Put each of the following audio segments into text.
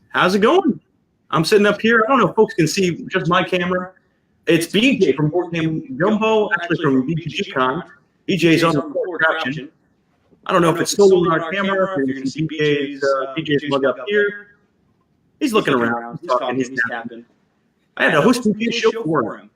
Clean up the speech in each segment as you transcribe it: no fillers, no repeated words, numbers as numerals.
How's it going? I'm sitting up here. I don't know if folks can see just my camera. It's BJ from Board Game Gumbo, actually from BGG Con. BJ's on the floor crouching. I don't know if it's solo on our camera, if you're going to see BJ's mug up here. He's looking around. He's talking. He's tapping. I had a host BJ show for him.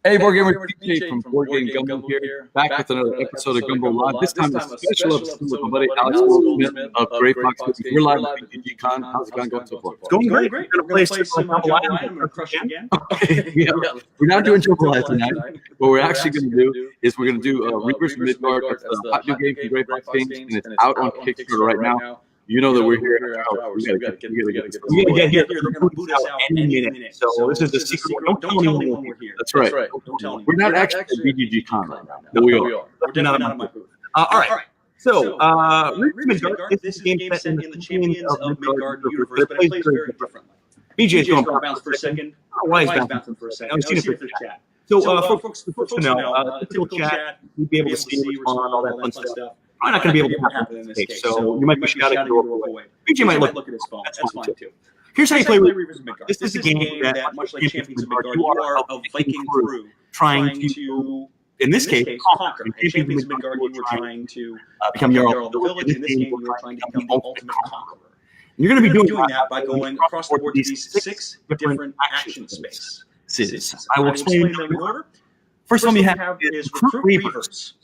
Hey, Board Gamer, BJ from Board Game Gumbo here, back with another episode of Gumbo Live. This time a special episode with my buddy Alex Goldsmith of Great Fox. We're live at BGG Con. How's it going so far? It's going great. We're going to play some Double Live. I'm going to crush it again. Okay, yeah. We're not doing Double Live tonight. What we're actually going to do is we're going to do Reavers of Midgard. It's a hot new game from Great Fox Games, and it's out on Kickstarter right now. You know that we're here after hours. We got to get here. They're going to boot us out any minute. So this is the secret. Don't tell anyone we're here. That's right. Don't tell anyone. We're not actually at BGG Con right now. No, we are. We're not on my booth. All right. So, Reavers of Midgard, this is a game set in the Champions of Midgard universe, but it plays very differently. BJ's going to bounce for a second. Why is bouncing for a second? I've seen it for chat. So, folks to know, typical chat, you'd be able to see, respond, all that fun stuff. I'm not going to be able to happen in this case, so you might be shouting your away. BJ might look at his phone. That's fine too. Here's how you play Reavers of Midgard. This is a game that, much like Champions of Midgard, you are a Viking crew trying to, in this case, conquer. In Champions of Midgard, you were trying to become Jarl of the village. In this game, you are trying to become the ultimate conqueror. And you're going to be doing that by going across the board to these 6 different action spaces. I will explain them in order. First one you have is Recruit Reavers.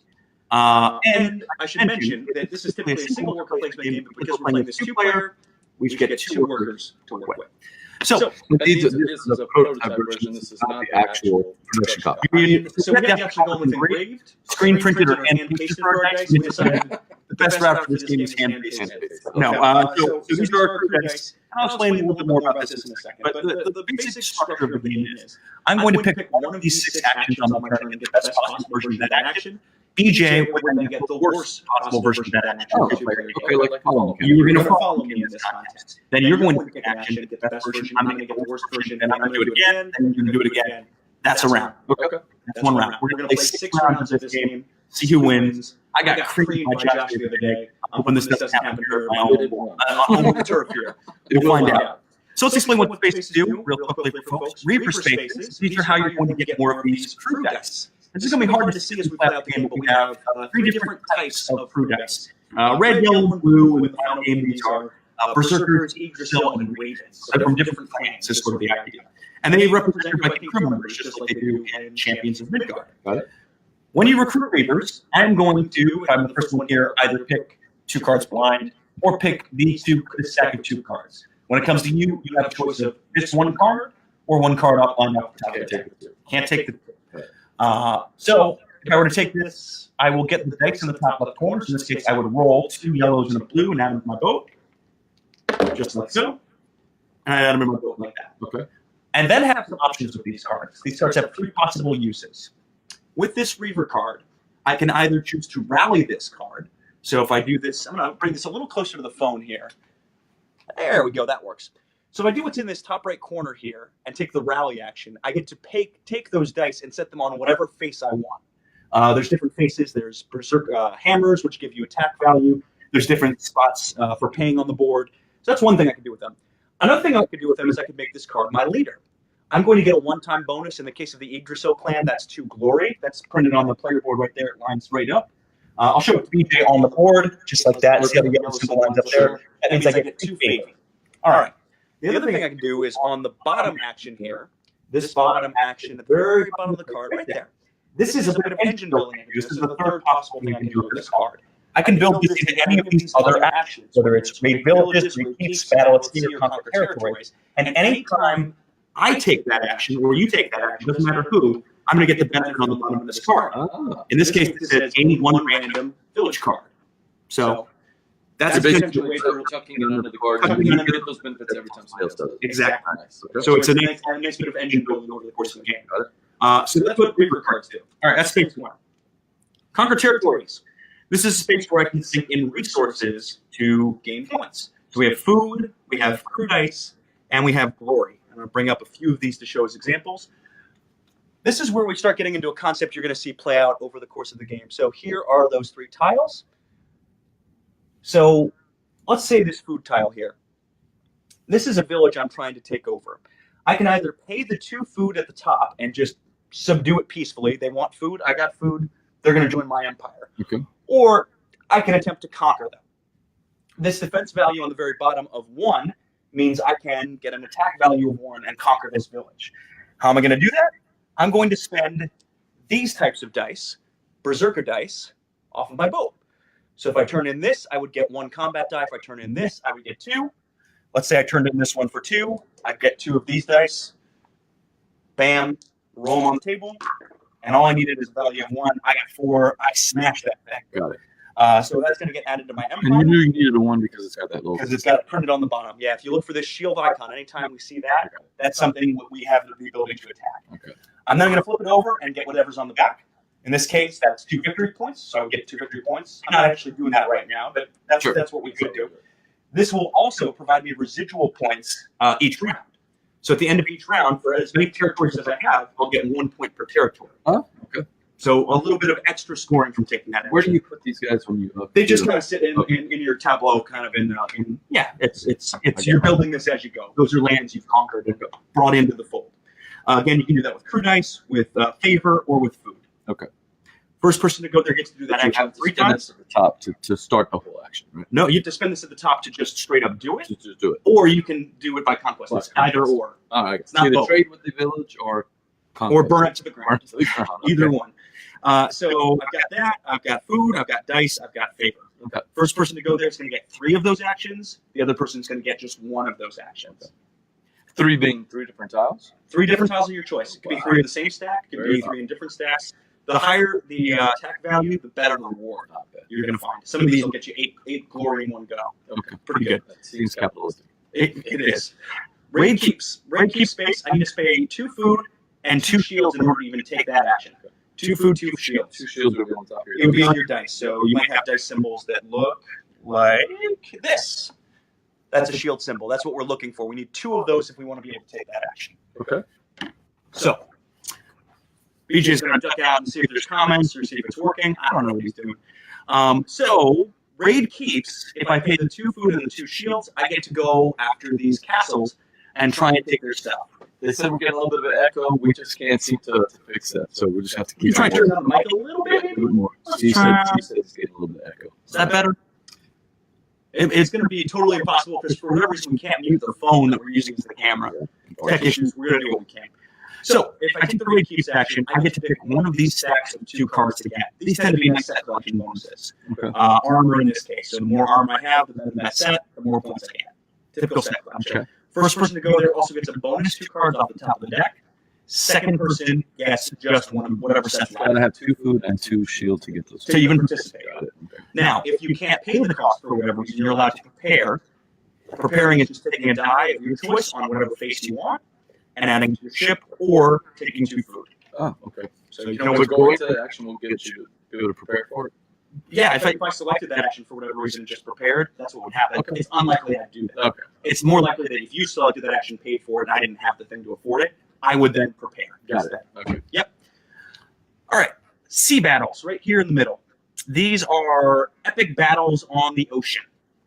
And I should mention that this is typically a single worker placement game, but because we're playing this 2-player, we should get 2 workers to work with. So this is a prototype version. This is not the actual production copy. So we have to actually go with engraved, screen printed, or hand pasted for our dice. We decided the best route for this game is hand pasted. No, so these are our crew dice. I'll explain a little bit more about this in a second. But the basic structure of the game is I'm going to pick one of these 6 actions on my turn and get the best possible version of that action. BJ would then get the worst possible version of that action. Okay, like follow me. You were going to follow me in this context. Then you're going to pick an action, get the best version. I'm going to get the worst version. Then I'm going to do it again. Then you're going to do it again. That's a round. Okay. That's one round. We're going to play 6 rounds of this game. See who wins. I got creamed by Josh the other day. When this doesn't happen here, my own turf here. We'll find out. So let's explain what spaces do real quickly for folks. Reaper spaces. These are how you're going to get more of these crew dice. This is going to be hard to see as we play out the game, but we have 3 different types of crew dice. Red, yellow, and blue. In the final game, these are Berserkers, Yggdrasil, and Ravens. They're from different clans, is sort of the idea. And they represent your Viking crew members, just like they do in Champions of Midgard. Got it? When you recruit Reavers, I'm going to, if I'm the first one here, either pick 2 cards blind or pick the stack of 2 cards. When it comes to you, you have a choice of this 1 card or 1 card up lined up top of the table. Can't take the 2. So if I were to take this, I will get the dice in the top left corner. So in this case, I would roll 2 yellows and a blue and add them to my boat, just like so. And I add them in my boat like that. Okay. And then have some options with these cards. These cards have 3 possible uses. With this Reaver card, I can either choose to rally this card. So if I do this, I'm going to bring this a little closer to the phone here. There we go. That works. So if I do what's in this top right corner here and take the rally action, I get to take those dice and set them on whatever face I want. There's different faces. There's berserk hammers, which give you attack value. There's different spots for paying on the board. So that's one thing I can do with them. Another thing I could do with them is I could make this card my leader. I'm going to get a one-time bonus. In the case of the Yggdrasil clan, that's 2 glory. That's printed on the player board right there. It lines right up. I'll show it to BJ on the board, just like that. See how the yellow symbol lines up there? That means I get 2 favor. All right. The other thing I can do is on the bottom action here, this bottom action at the very bottom of the card right there. This is a bit of engine building. This is the 3rd possible thing I can do with this card. I can build this into any of these other actions, whether it's raid villages, raid keeps, battle at sea, or conquer territories. And anytime I take that action, or you take that action, doesn't matter who, I'm going to get the benefit on the bottom of this card. In this case, it says any 1 random village card. So that's basically a way for tucking it under the card. You get those benefits every time somebody else does it. Exactly. So it's a nice bit of engine building over the course of the game. So that's what Reaver cards do. All right, that's space 1. Conquer territories. This is a space where I can sink in resources to gain points. So we have food, we have crew dice, and we have glory. I'm going to bring up a few of these to show as examples. This is where we start getting into a concept you're going to see play out over the course of the game. So here are those 3 tiles. So let's say this food tile here. This is a village I'm trying to take over. I can either pay the 2 food at the top and just subdue it peacefully. They want food. I got food. They're going to join my empire. Okay. Or I can attempt to conquer them. This defense value on the very bottom of 1 means I can get an attack value of 1 and conquer this village. How am I going to do that? I'm going to spend these types of dice, berserker dice, off of my boat. So if I turn in this, I would get 1 combat die. If I turn in this, I would get 2. Let's say I turned in this one for 2. I'd get 2 of these dice. Bam, roll them on the table. And all I needed is a value of 1. I got 4. I smashed that thing. Got it. So that's going to get added to my empire. And you knew you needed a 1 because it's got that little. Because it's got it printed on the bottom. Yeah, if you look for this shield icon, anytime we see that, that's something we have the ability to attack. Okay. I'm then going to flip it over and get whatever's on the back. In this case, that's 2 victory points, so I would get 2 victory points. I'm not actually doing that right now, but that's what we could do. This will also provide me residual points each round. So at the end of each round, for as many territories as I have, I'll get 1 point per territory. Oh, okay. So a little bit of extra scoring from taking that. Where do you put these guys when you? They just kind of sit in your tableau, kind of in it's you're building this as you go. Those are lands you've conquered and brought into the fold. Again, you can do that with crew dice, with favor, or with food. Okay. First person to go there gets to do that action 3 times. At the top to start the whole action, right? No, you have to spend this at the top to just straight up do it. Just do it. Or you can do it by conquest. It's either or. All right. It's not either both. trade with the village or conquest. Or burn it to the ground. Okay. Either one. So I've got that. I've got food. I've got dice. I've got favor. Okay. First person to go there is going to get 3 of those actions. The other person is going to get just 1 of those actions. 3 being 3 different tiles? 3 different tiles of your choice. It could be 3 of the same stack. It could be 3 in different stacks. The higher the attack value, the better the reward you're going to find. Some of these will get you 8 glory in one go. Okay. Pretty good. That seems capitalistic. It is. Raid keeps. Raid keeps space. I need to spend 2 food and 2 shields in order to even take that action. 2 food, 2 shields. 2 shields would be on top here. It would be on your dice. So you might have dice symbols that look like this. That's a shield symbol. That's what we're looking for. We need 2 of those if we want to be able to take that action. Okay. So BJ is going to duck out and see if there's comments or see if it's working. I don't know what he's doing. So raid keeps. If I pay the 2 food and the 2 shields, I get to go after these castles and try and take their stuff. They said we're getting a little bit of an echo. We just can't seem to fix that, so we just have to keep. You try to turn down the mic a little bit, a little more. She said it's getting a little bit of echo. Is that better? It's going to be totally impossible because for whatever reason we can't mute the phone that we're using as the camera. Tech issues. We're going to do what we can. So if I take the raid keeps action, I get to pick one of these stacks of 2 cards to get. These tend to be nice set collection bonuses. Okay. Armor in this case. So the more armor I have, the better that set, the more points I get. Typical set collection. Okay. First person to go there also gets a bonus 2 cards off the top of the deck. Second person gets just one of whatever sets left. Gotta have 2 food and 2 shield to get those. To even participate. Got it. Okay. Now, if you can't pay the cost for whatever reason, you're allowed to prepare. Preparing is just taking a die of your choice on whatever face you want and adding to your ship or taking 2 food. Oh, okay. So you So know we're what's going going to action will get you to be able to prepare for it. Yeah, if I selected that action for whatever reason and just prepared, that's what would happen. Okay. It's unlikely I'd do that. Okay. It's more likely that if you selected that action, paid for it, and I didn't have the thing to afford it, I would then prepare. Got it. Okay. Yep. All right. Sea battles, right here in the middle. These are epic battles on the ocean.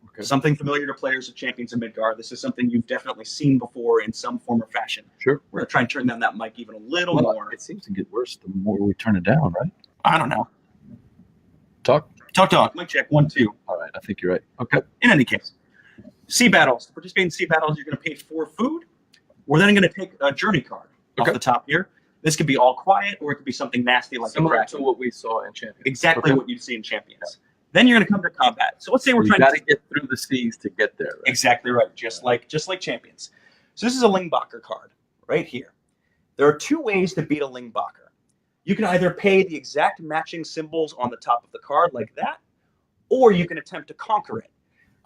Okay. Something familiar to players of Champions of Midgard. This is something you've definitely seen before in some form or fashion. Sure. We're going to try and turn down that mic even a little more. It seems to get worse the more we turn it down, right? I don't know. Talk. Talk. Mic check. 1, 2. All right. I think you're right. Okay. In any case, sea battles. To participate in sea battles, you're going to pay 4 food. We're then going to take a journey card off the top here. This could be all quiet, or it could be something nasty like Similar a to what we saw in Champions. exactly what you'd see in Champions. Then you're going to come to combat. So let's say we're You trying got to to get through the seas to get there. Right? exactly right, just like Champions. So this is a Lingbacher card right here. There are 2 ways to beat a Lingbacher. You can either pay the exact matching symbols on the top of the card like that, or you can attempt to conquer it.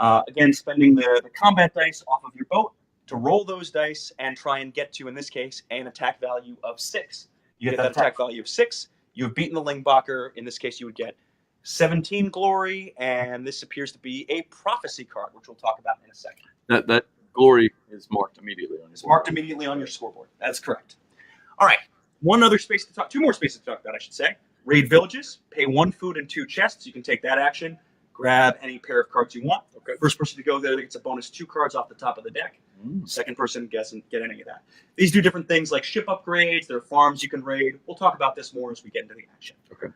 Again, spending the combat dice off of your boat to roll those dice and try and get to, in this case, an attack value of 6. You get that attack value of 6, you've beaten the Lingbacher. In this case, you would get 17 glory, and this appears to be a prophecy card, which we'll talk about in a second. That glory is marked immediately on your It's marked immediately on your scoreboard. That's correct. All right. 2 more spaces to talk about, I should say. Raid villages. Pay 1 food and 2 chests. You can take that action. grab any pair of cards you want. Okay. First person to go there gets a bonus 2 cards off the top of the deck. Second person doesn't get any of that. These do different things like ship upgrades. There are farms you can raid. We'll talk about this more as we get into the action. Okay.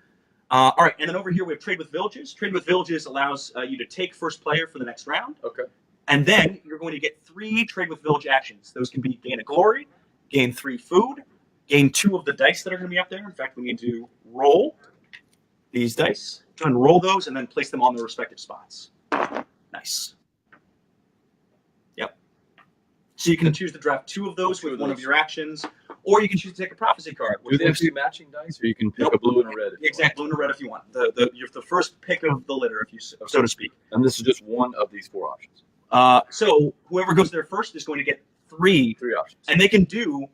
All right, and then over here we have Trade with Villages. Trade with Villages allows you to take first player for the next round. Okay. And then you're going to get 3 Trade with Village actions. Those can be gain a glory, gain 3 food, gain 2 of the dice that are going to be up there. In fact, we need to roll these dice. Try and roll those and then place them on their respective spots. Nice. Yep. So you can choose to draft 2 of those with one of your actions, or you can choose to take a prophecy card. Do they have to be matching dice, or you can pick a blue and a red? Exactly, blue and a red if you want. You're the first pick of the litter, if you so to speak. And this is just one of these 4 options. So whoever goes there first is going to get 3 options, and they can do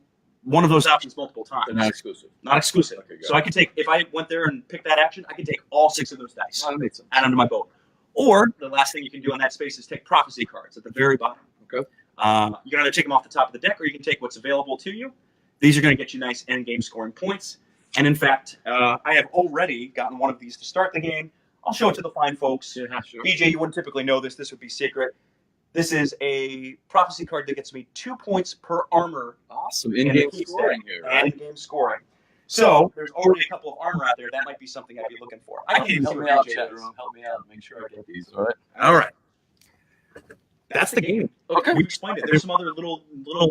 one of those options multiple times. They're not exclusive. Not exclusive. Okay, so I could take, if I went there and picked that action, I could take all 6 of those dice, That makes sense. add them to my boat. Or the last thing you can do on that space is take prophecy cards at the very bottom. Okay. You can either take them off the top of the deck, or you can take what's available to you. These are going to get you nice end-game scoring points. And in fact, I have already gotten one of these to start the game. I'll show it to the fine folks. Yeah, sure. BJ, you wouldn't typically know this. This would be secret. This is a prophecy card that gets me 2 points per armor. Awesome. In-game scoring here. Right? In-game scoring. So there's already a couple of armor out there. That might be something I'd be looking for. I can Help me out, chat room. Help me out. Make sure I get these. All right. All right. That's the game. Okay. We explained it. There's some other little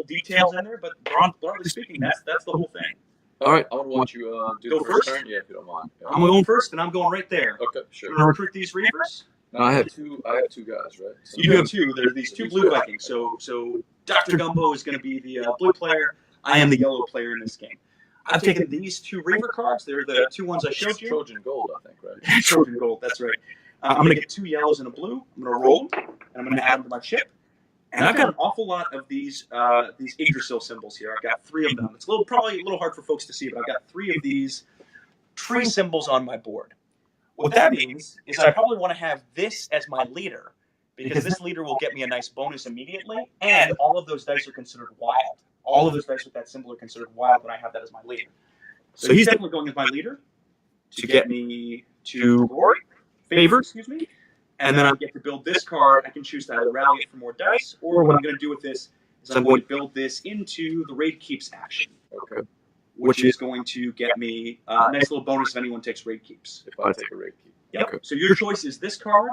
details in there, but broadly speaking, that's the whole thing. All right. I want you do Go the first first? turn. Yeah, if you don't mind. Yeah. I'm going first, and I'm going right there. Okay, You sure. want to recruit these Reavers? No, I have 2 guys, right? So You do have 2. There are these 2 blue Vikings. So Dr. Gumbo is going to be the blue player. I am the yellow player in this game. I've taken these 2 Reaver cards. They're the 2 ones I showed you. Trojan Gold, I think, right? Trojan Gold, that's right. I'm going to get 2 yellows and a blue. I'm going to roll, and I'm going to add them to my chip. And I've got an awful lot of these Yggdrasil symbols here. I've got 3 of them. It's probably a little hard for folks to see, but I've got 3 of these tree symbols on my board. What that means is I probably want to have this as my leader, because this leader will get me a nice bonus immediately, and all of those dice are considered wild. All of those dice with that symbol are considered wild when I have that as my leader. So he's definitely going as my leader to get me to favor, and then I get to build this card. I can choose to either rally it for more dice, or what I'm going to do with this is I'm going to build this into the raid keeps action. Okay. Which is going to get me a nice little bonus if anyone takes raid keeps. If I take a raid keep. Yep. Okay. So your choice is this card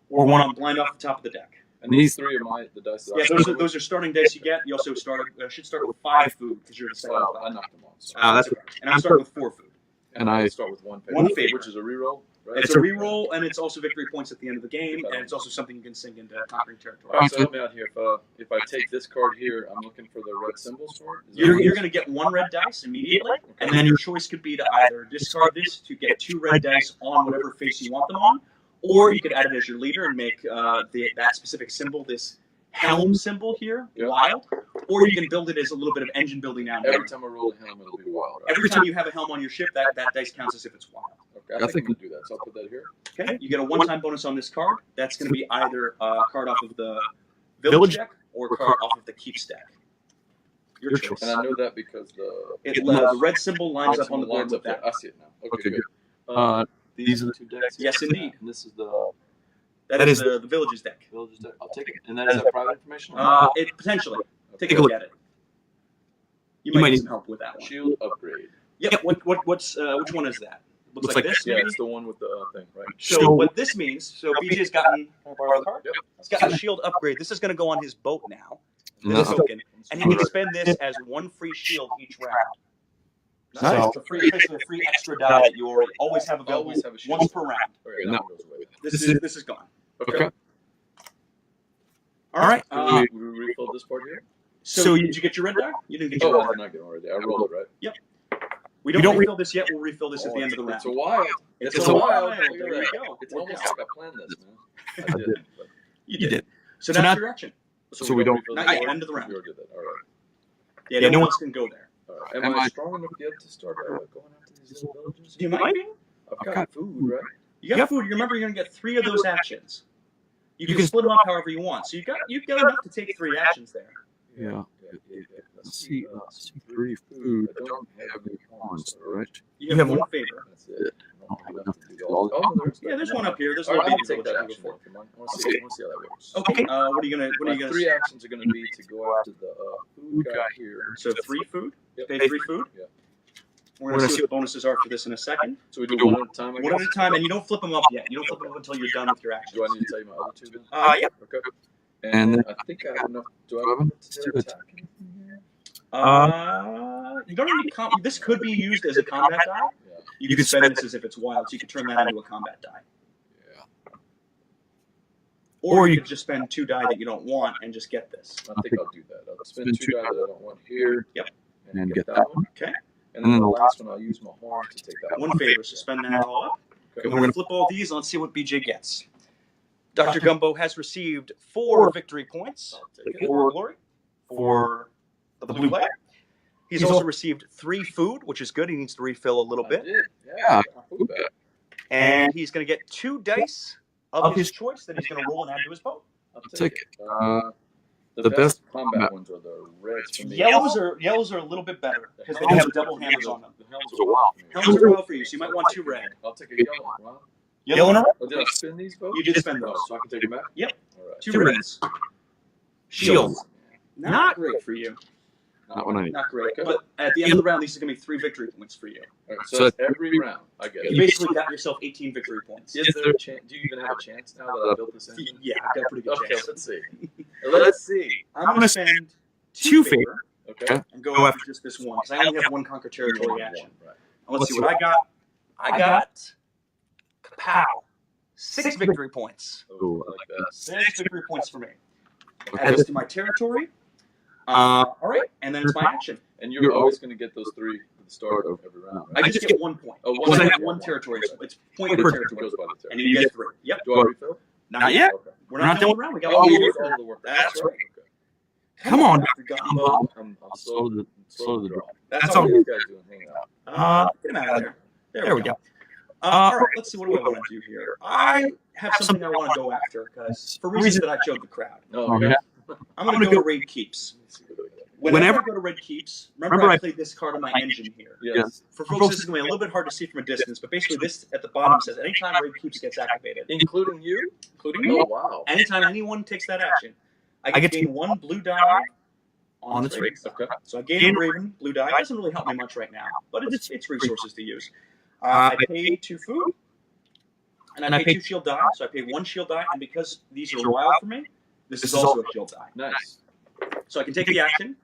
or one on blind off the top of the deck. And these 3 are the dice that Yeah, those are starting dice you get. You also should start with 5 food because you're the second. Well, I knocked them all. So. That's okay. And I'm starting with 4 food. And I start with 1 favor. 1 favor. Which is a reroll, right? It's a reroll, and it's also victory points at the end of the game, and it's also something you can sink into conquering territory. All right, so help me out here. If I take this card here, I'm looking for the red symbols for it. You're going to get 1 red dice immediately, and then your choice could be to either discard this to get 2 red dice on whatever face you want them on, or you could add it as your leader and make that specific symbol, this helm symbol here, wild, or you can build it as a little bit of engine building down here. Every time I roll a helm, it'll be wild. Right? Every time you have a helm on your ship, that dice counts as if it's wild. Okay, I think we can do that. So I'll put that here. Okay, you get a 1-time bonus on this card. That's going to be either a card off of the village deck or a card off of the keeps deck. Your choice. And I know that because the red symbol lines up on the board with that. I see it now. Okay, good. These are the 2 decks. Yes, indeed. And this is the That is the village's deck. village's deck. I'll take it. And that is that private information. It potentially. Take a look at it. You might need some help with that one. Shield upgrade. Yep. Which one is that? Looks like this. Yeah, Maybe? it's the one with the thing, right? So what this means? So BJ's gotten. Can I borrow the card? Yep. He's got a shield upgrade. This is going to go on his boat now. This token, and he can spend this as 1 free shield each round. Nice. So it's basically a free extra die that you always have available once per round. Okay, that one goes away. This is gone. Okay. All right. We refill this part here. So did you get your red die? You didn't get your Oh, red I die. did not get it already. I rolled it, right? Yep. We don't refill this yet. We'll refill this at the end of the round. It's a wild. It's a wild. There you go. It's almost like I planned this, man. I did. But You did. So that's your action. so we don't. Not yet. End of the round. We already did that. All right. Yeah, no one else can go there. All right. Am I strong enough yet to start going after these little villages? You might be. I've got food, right? You got food. You remember, you're gonna get 3 of those actions. You can split them up however you want. So you've got enough to take 3 actions there. Yeah. Let's see. 3 food. I don't have any horns, right? You have 1 favor. That's it. don't have enough to do all. Yeah, there's one up here. There's a All little right, baby I'll take that village action. before. I want to see how that works. Okay. What are you gonna? My 3 actions are going to be to go after the food guy here. So 3 food. Yep. Pay 3 food. Yeah. We're gonna see what the bonuses are for this in a second. So we do one at a time. One at a time, and you don't flip them up yet. You don't flip them up until you're done with your actions. Do I need to tell you my other 2 then? Yeah. Okay. And And I think I have enough. Do I have enough to attack anything here? You don't need this could be used as a combat die. Yeah. You can spend this as if it's wild, so you can turn that into a combat die. Yeah. Or you could just spend 2 die that you don't want and just get this. I think I'll do that. I'll spend 2 die that I don't want here. Yep. And get that one. Okay. And then the last one, I'll use my horn to take that one. 1 favor, so spend that all up. Okay. We're going to flip all these, and let's see what BJ gets. Dr. Gumbo has received 4 victory points I'll take it. for glory for the blue player. He's also received 3 food, which is good. He needs to refill a little I bit. did. Yeah. Food back. And he's going to get 2 dice of his choice that he's going to roll and add to his bow. I'll Take take it. it. The best combat ones are the reds for me. Yellows are a little bit better because they have double hammers on them. The helms are wild for me. Helms are well for you, so you might want 2 red. I'll take a yellow one. Wow. Yellow and a red? Oh, did I spin these both? You did spend those. Oh, so I can take them back? Yep. All right. 2 reds. Shields. Not great for you. Not what I need. Not great. But at the end of the round, these are going to be 3 victory points for you. All right, so that's every round. I get You it. basically got yourself 18 victory points. Is there a chance? Do you even have a chance now that I built this engine? Yeah, I've got a pretty good Okay, chance. let's see. Let's see. I'm going to spend 2 favor Okay. and go after just this one, because I only have 1 conquer territory action. Right. And let's see what I got. I got kapow. 6 victory points. Oh, I like that. 6 victory points for me. Okay. Add this to my territory. All right, and then it's my action. And you're always going to get those 3 at the start of every round, I right? just get 1 point. Oh, Because I one have 1 territory. So it's point per It territory. goes by the And territory. then you get 3. Yep. Do I refill? Not yet. Okay. We're not done with the round. We got Oh, one you more. used all the work. That's right. Okay. Come on, Dr. Dr. Gumbo. I'm slow to draw. That's all. all. What are you guys doing? Hang out. Get him out of there. There we go. All right, let's see. What do I want to do here? I have something I want to go after because for reasons that I showed the crowd. No, yeah. I'm going to go to Raid Keeps. Whenever I go to Raid Keeps, remember I played this card on my engine here. Yes. For folks, this is going to be a little bit hard to see from a distance, but basically this at the bottom says anytime Raid Keeps gets activated, Including you? including me, Oh, wow. anytime anyone takes that action, I get to gain 1 blue die on its raid. Okay. So I gained a Raven blue die. It doesn't really help me much right now, but it's resources to use. I pay 2 food, and I pay 2 shield die. So I pay 1 shield die, and because these are wild for me, this is also a shield die. Nice. So I can take the action.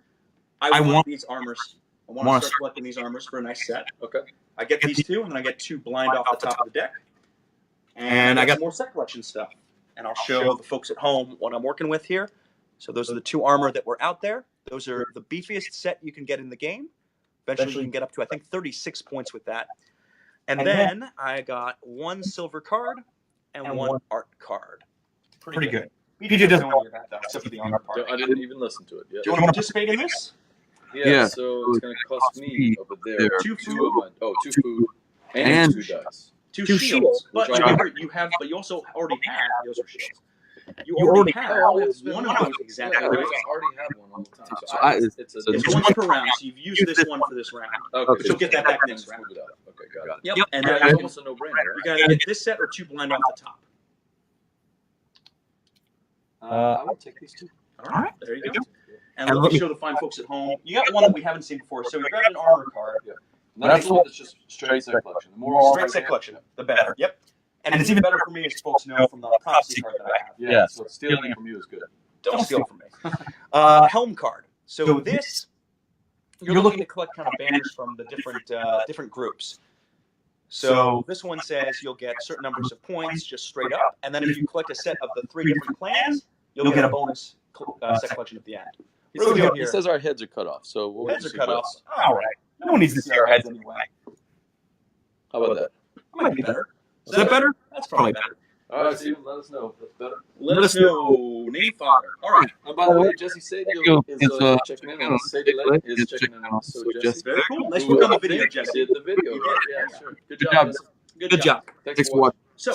I want these armors. I want to start collecting these armors for a nice set. Okay. I get these 2, and then I get 2 blind off the top of the deck. And I got more set collection stuff. And I'll show the folks at home what I'm working with here. So those are the 2 armor that were out there. Those are the beefiest set you can get in the game. Eventually you can get up to, I think, 36 points with that. And then I got 1 silver card and 1 art card. Pretty good. BJ doesn't know any of that, though, except for the honor part. I didn't even listen to it. Yeah. Do you want to participate in this? Yeah, so it's going to cost me over there 2 2 food. of my, 2 food and 2 dice. 2 shields. But Which I- remember, you also already have, those are shields. You already have one of those exactly. Yeah, right? I already have one all the time. So I- It's once per round, so you've used this one for this round. Okay, But you'll get that back next round. Move it up. Okay, got it. Yep. And That's then almost a no-brainer. you gotta get this set or 2 blind off the top. I will take these 2. All right, there you go. And let me show the fine folks at home. You got one that we haven't seen before. So you grab an armor card. And that's the one that's just straight set collection. The more Straight set collection, the better. Yep. And it's even better for me, as folks know from the prophecy card that I have. Yeah, so stealing from you is good. Don't steal from me. Helm card. So this, you're looking to collect kind of banners from the different groups. So this one says you'll get certain numbers of points just straight up, and then if you collect a set of the 3 different clans, you'll get a bonus set collection at the end. What do we got He here? says our heads are cut off, so we'll Heads are see cut what- off. All right. No one needs to see our heads anyway. How about that? Might be better. Is that better? That's probably better. All right, Steve, let us know. That's better. Let us know. Name father. All right. And by the way, Jesse Sadie is checking in on us. Sadie Lake is checking in on us. So Jesse, Very cool. Nice who work on the I video, think Jesse. did the video. You Right? did. Yeah, sure. Good Good job. job. Jesse. Good job. Thanks for watching. So,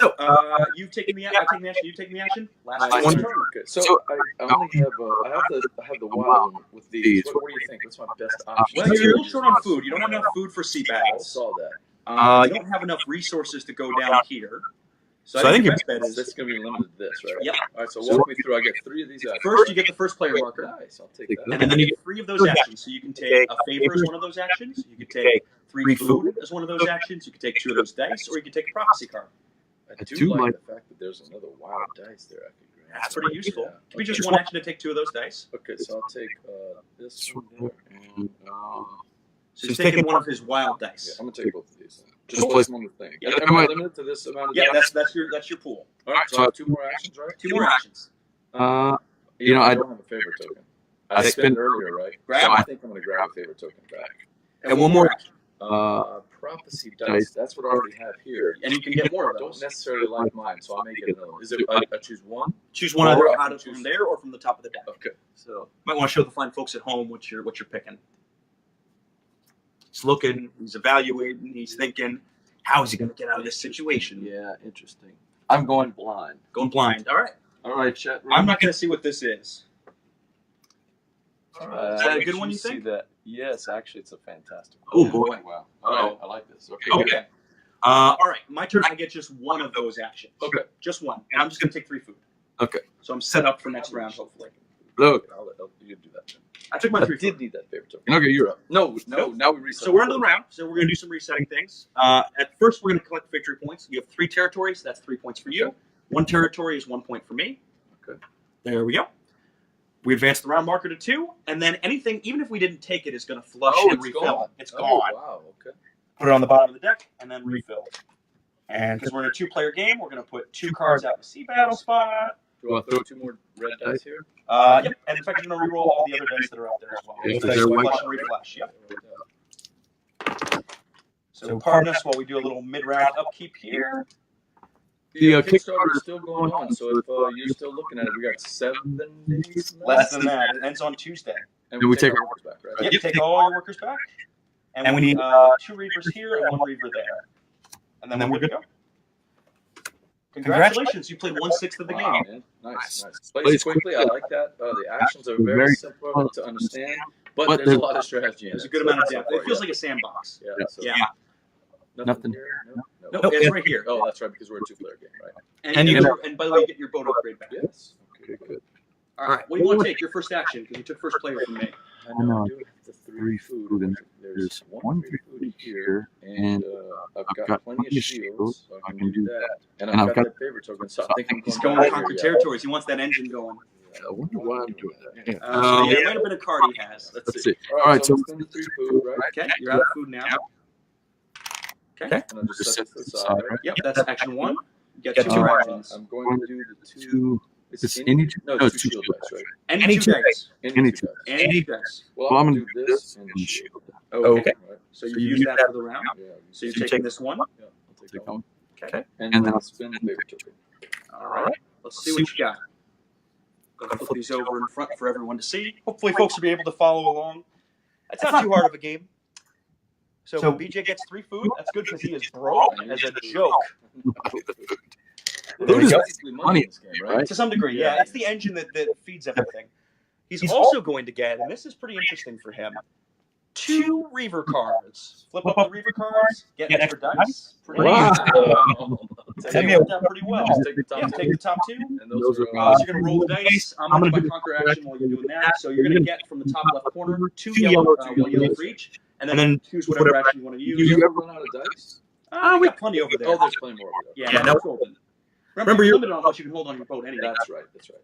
you've taken the action. I've taken the action. You've taken the action. Last Nice. one. Okay, so I only have I have the wild one with these. What do you think? What's my best option? Well, you're a little short on food. You don't have enough food for sea I battles. saw that. You don't have enough resources to go down here. So I think your best bet is That's going to be limited to this, right? Yep. All right, so walk me through. I get 3 of these actions. First, you get the first player marker. Nice, I'll take that. And then you get 3 of those actions. So you can take a favor as one of those actions. You can take 3 food as one of those actions. You can take 2 of those dice, or you can take a prophecy card. I do like the fact that there's another wild dice there I could grab. That's pretty useful. Yeah. Can we just one action to take 2 of those dice? Okay, so I'll take this one there. And, So he's taking one of his wild dice. I'm going to take both of these. Just place them on the thing. Yeah. Am I limited to this amount of dice? that's your pool. All right, so I have 2 more actions, right? 2 more actions. I don't have a favorite token. I spent earlier, right? So I think I'm going to grab a favorite token back. And one more action. Prophecy dice. That's what I already have here. And you can get more of I don't those. necessarily like mine, so I may get another one. Is it? I choose one. Choose one either out of from there or from the top of the deck. Okay. So might want to show the fine folks at home what you're picking. He's looking. He's evaluating. He's thinking, how is he going to get out of this situation? yeah, interesting. I'm going blind. Going blind. All right. All right, Chet. I'm not going to see what this is. All right. Is that a good one, you think? See that? Yes, actually, it's a fantastic Oh, one. boy. Wow. All right, I like this. Okay. Okay. All right. My turn. I get just one of those actions. Okay. Just one. And I'm just going to take 3 food. Okay. So I'm set up for next round, hopefully. Look. I'll you do that. Then. I took my 3 did food. need that favorite token. Okay, you're up. No. Nope. Now we reset. So we're into the round. So we're going to do some resetting things. At first, we're going to collect victory points. You have 3 territories. That's 3 points for you. 1 territory is 1 point for me. Okay. There we go. We advance the round marker to 2, and then anything, even if we didn't take it, is going to flush and refill. Gone. It's gone. Wow. Okay. Put it on the bottom of the deck, and then refill. And because we're in a 2-player game, we're going to put 2 cards out in the sea battle spot. Do I throw 2 more red dice here? Yep. And in fact, I'm going to reroll all the other dice that are out there as well. Yeah, Flush they're white. and reflash. Yep. So pardon us while we do a little mid-round upkeep here. The Kickstarter is still going on, so if you're still looking at it, we got 7 days Less than that. It ends on Tuesday. And we take our workers back, right? Yep. Take all your workers back. And we need 2 Reavers here and 1 Reaver there. And then we're good to go. Congratulations, you played 1/6 of the Wow, game. man. Nice. Plays quickly. I like that. The actions are very simple to understand, but there's a lot of strategy in it. There's a good amount of depth. It feels like a sandbox. Yeah. So Yeah. Nothing here? No. Nope, it's right here. Oh, that's right, because we're a 2-player game, right? And by the way, you get your boat upgrade back. Yes. Okay, good. All right. What do you want to take? Your first action, because you took first player from me. I know. I do have the 3 food, and there's 1 free food here, and I've got plenty of shields, so I can do that. And I've got that favorite token, so I think I'm He's going going to to conquer territories. He wants that engine going. I wonder why I'm doing that. It might have been a card he has. Let's see. All right, so we'll spend the 3 food, right? Okay, you're out of food now. Okay. And I'll just set this aside, right? Yep, that's action 1. You get 2 more actions. I'm going to do the 2. It's any two. No, it's 2 shield dice, right? Any 2 dice. Any 2 dice. Any 2 dice. Well, I'm going to do this and shield. Okay. Right. So you use that for the round. Yeah. So you're taking this one. Yeah, I'll take that one. Okay. And then I'll spin the favorite token. All right. Let's see what you got. Going to flip these over in front for everyone to see. Hopefully, folks will be able to follow along. It's not too hard of a game. So BJ gets 3 food. That's good because he is broke as a joke. There's basically money in this game, right? To some degree, yeah. It's the engine that feeds everything. He's also going to get, and this is pretty interesting for him, 2 Reaver cards. Flip up the Reaver cards, get extra dice. Pretty Wow. That worked out pretty well. Take the top Yeah, take the top 2. And those are So you're going to roll the dice. I'm going to do my conquer action while you're doing that. So you're going to get from the top left corner 2 yellow, 1 yellow for each, and then choose whatever action you want to Do use. you ever run out of dice? We got plenty over there. Oh, there's plenty more over there. Yeah, no problem. Remember, you're limited on what you can hold on your boat anyway. That's right. Okay.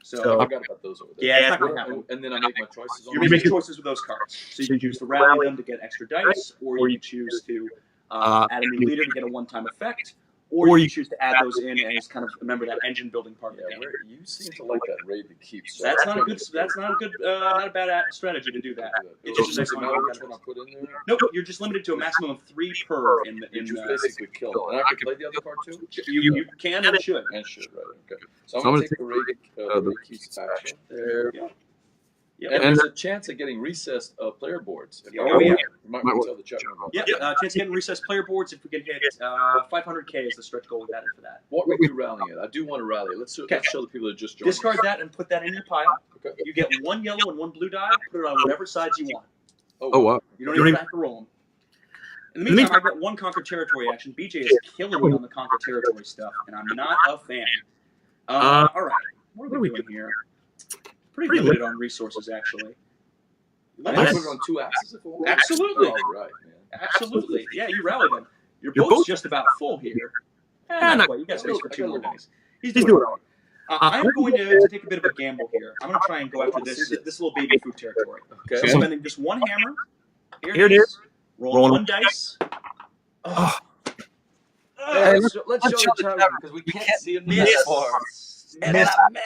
So I forgot about those over there. yeah, it's not going to happen. And then I make my choices on You make choices with those cards. So you can choose to rally them to get extra dice, or you choose to add a new leader to get a one-time effect, or you choose to add those in as kind of remember that engine building part of the game. You seem to like that raid to keep. So That's not a good. That's not a good. Not a bad strategy to do that. It's just a nice one. which one I put in there. Nope, you're just limited to a maximum of 3 per in the. You basically kill. And I can play the other part too. You can and should. And should, right? Okay. So I'm gonna take the raid keeps action there. Yeah. And there's a chance of getting recessed player boards. Oh, yeah. You might want to tell the chat room about that. Yeah, chance of getting recessed player boards if we can hit 500K is the stretch goal we've added for that. Walk me through rallying it. I do want to rally. Let's show the people that just joined. Discard that and put that in your pile. Okay. You get 1 yellow and 1 blue die. Put it on whatever sides you want. Oh, wow. You don't even have to roll them. In the meantime, I've got one Conquer Territory action. BJ is killing me on the Conquer Territory stuff, and I'm not a fan. All right, what are we doing here? Pretty limited on resources, actually. Let's put it on 2 axes if we want. Absolutely. All right, man. Absolutely. Yeah, you rallied them. Your boat's just about full here. Not quite. You got space for 2 more guys. He's doing it right. I'm going to take a bit of a gamble here. I'm going to try and go after this little baby food territory. Okay. So I'm spending just 1 hammer. Here it is. Rolling 1 dice. Oh. Let's show the tavern because we can't see it this far. And it's a mess.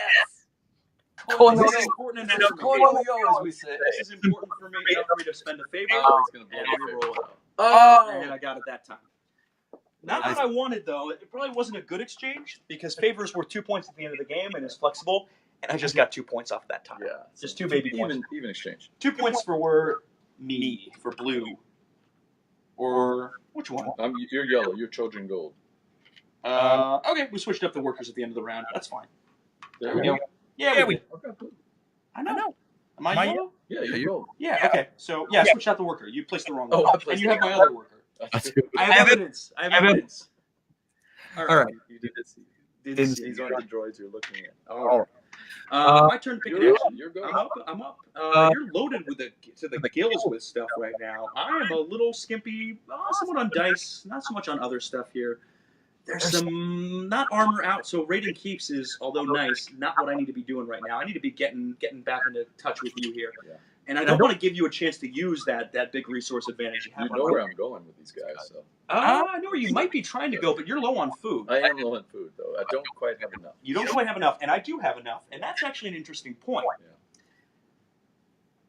This is important enough for me. As we say. This is important for me enough for me to spend a favor. Oh, he's gonna And re-roll it. Oh, And I got it that time. Not what I wanted, though. It probably wasn't a good exchange because favor is worth 2 points at the end of the game and is flexible. And I just got 2 points off that time. yeah. Just 2 baby points. Even exchange. 2 points for me, for blue. Or which one? You're yellow. You're Trojan gold. Okay, we switched up the workers at the end of the round. That's fine. There we go. Yeah, we did. Okay, cool. I know. Am I yellow? Yeah, you're gold. Yeah, okay. So, yeah, I switched out the worker. You placed the wrong one. I placed And you the have my wrong other worker. That's good. I have evidence. All right. You didn't see. These aren't the droids you're looking at. All right. My turn to pick an action. You're gold. I'm up. You're loaded with to the gills with stuff right now. I am a little skimpy, somewhat on dice, not so much on other stuff here. There's some not armor out, so raiding keeps is, although nice, not what I need to be doing right now. I need to be getting back into touch with you here. Yeah. And I don't want to give you a chance to use that big resource advantage you have. You know where I'm going with these guys, so. I know where you might be trying to go, but you're low on food. I am low on food, though. I don't quite have enough. You don't quite have enough, and I do have enough, and that's actually an interesting point. Yeah.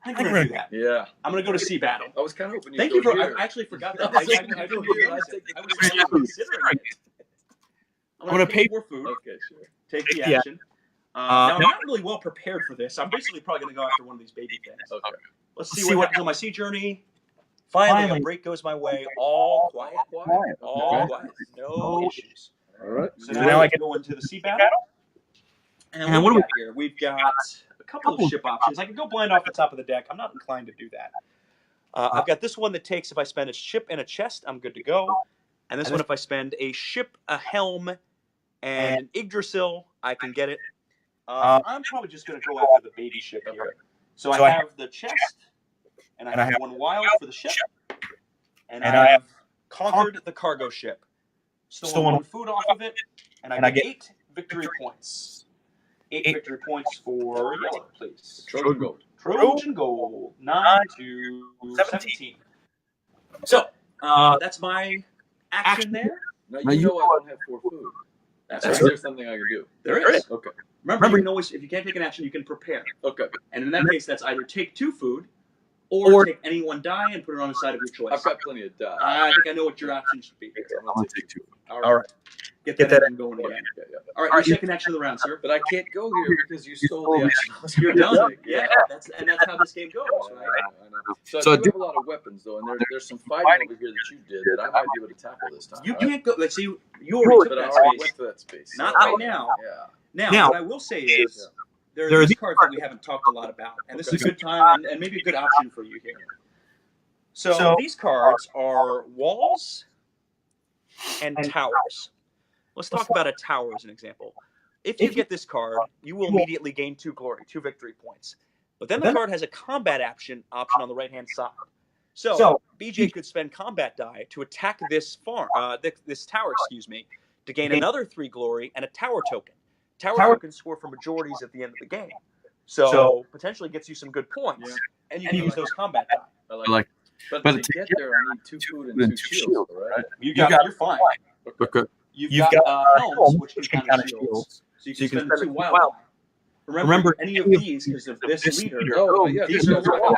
I think we're going to do that. Yeah. I'm going to go to sea battle. I was kind of hoping you'd Thank go you for. here. I actually forgot that. I was I was considering it. I'm going to pay for food. Okay, sure. Take the action. Now, I'm not really well prepared for this. I'm basically probably going to go after one of these baby things. Okay. Let's see what happens on my sea journey. Finally, a break goes my way. All quiet. All quiet. No issues. All right. So now I can go into the sea battle. And what do we got here? We've got a couple of ship options. I can go blind off the top of the deck. I'm not inclined to do that. I've got this one that takes, if I spend a ship and a chest, I'm good to go. And this one, if I spend a ship, a helm, and an Yggdrasil, I can get it. I'm probably just going to go after the baby ship here. So I have the chest, and I have 1 wild for the ship, and I have conquered the cargo ship. Stolen 1 food off of it, and I get 8 victory points. 8 victory points for yellow, please. Trojan gold. Trojan gold. 9 to 17. So, that's my action there. Now you know I don't have 4 food. That's Is right. there something I can do? There is. Okay. Remember, you can always, if you can't take an action, you can prepare. Okay. And in that case, that's either take 2 food, or take any 1 die and put it on the side of your choice. I've got plenty of die. I think I know what your option should be here. I'm going to take 2. All right. Get that engine going again. Yeah. All right, your second action of the round, sir. But I can't go here because you stole the action. You're done. Yeah, that's how this game goes. Right? I know. So I do have a lot of weapons, though, and there's some fighting over here that you did that I might be able to tackle this time. You can't go. Like, see, you already took But I that already space. went to that space. Not right now. Yeah. Now, what I will say is there are these cards that we haven't talked a lot about, and this is a good time and maybe a good option for you here. So these cards are walls and towers. Let's talk about a tower as an example. If you get this card, you will immediately gain 2 glory, 2 victory points. But then the card has a combat option on the right-hand side. So BJ could spend combat die to attack this this tower, to gain another 3 glory and a tower token. Tower tokens score for majorities at the end of the game. So potentially gets you some good points, and you can use those combat die. I like But to get there, I need 2 food and 2 shields, right? You're fine. Okay. You've got helms, which can count as shields. So you can spend 2 wild. Remember, any of these, because of this leader. Oh, yeah. These are Well,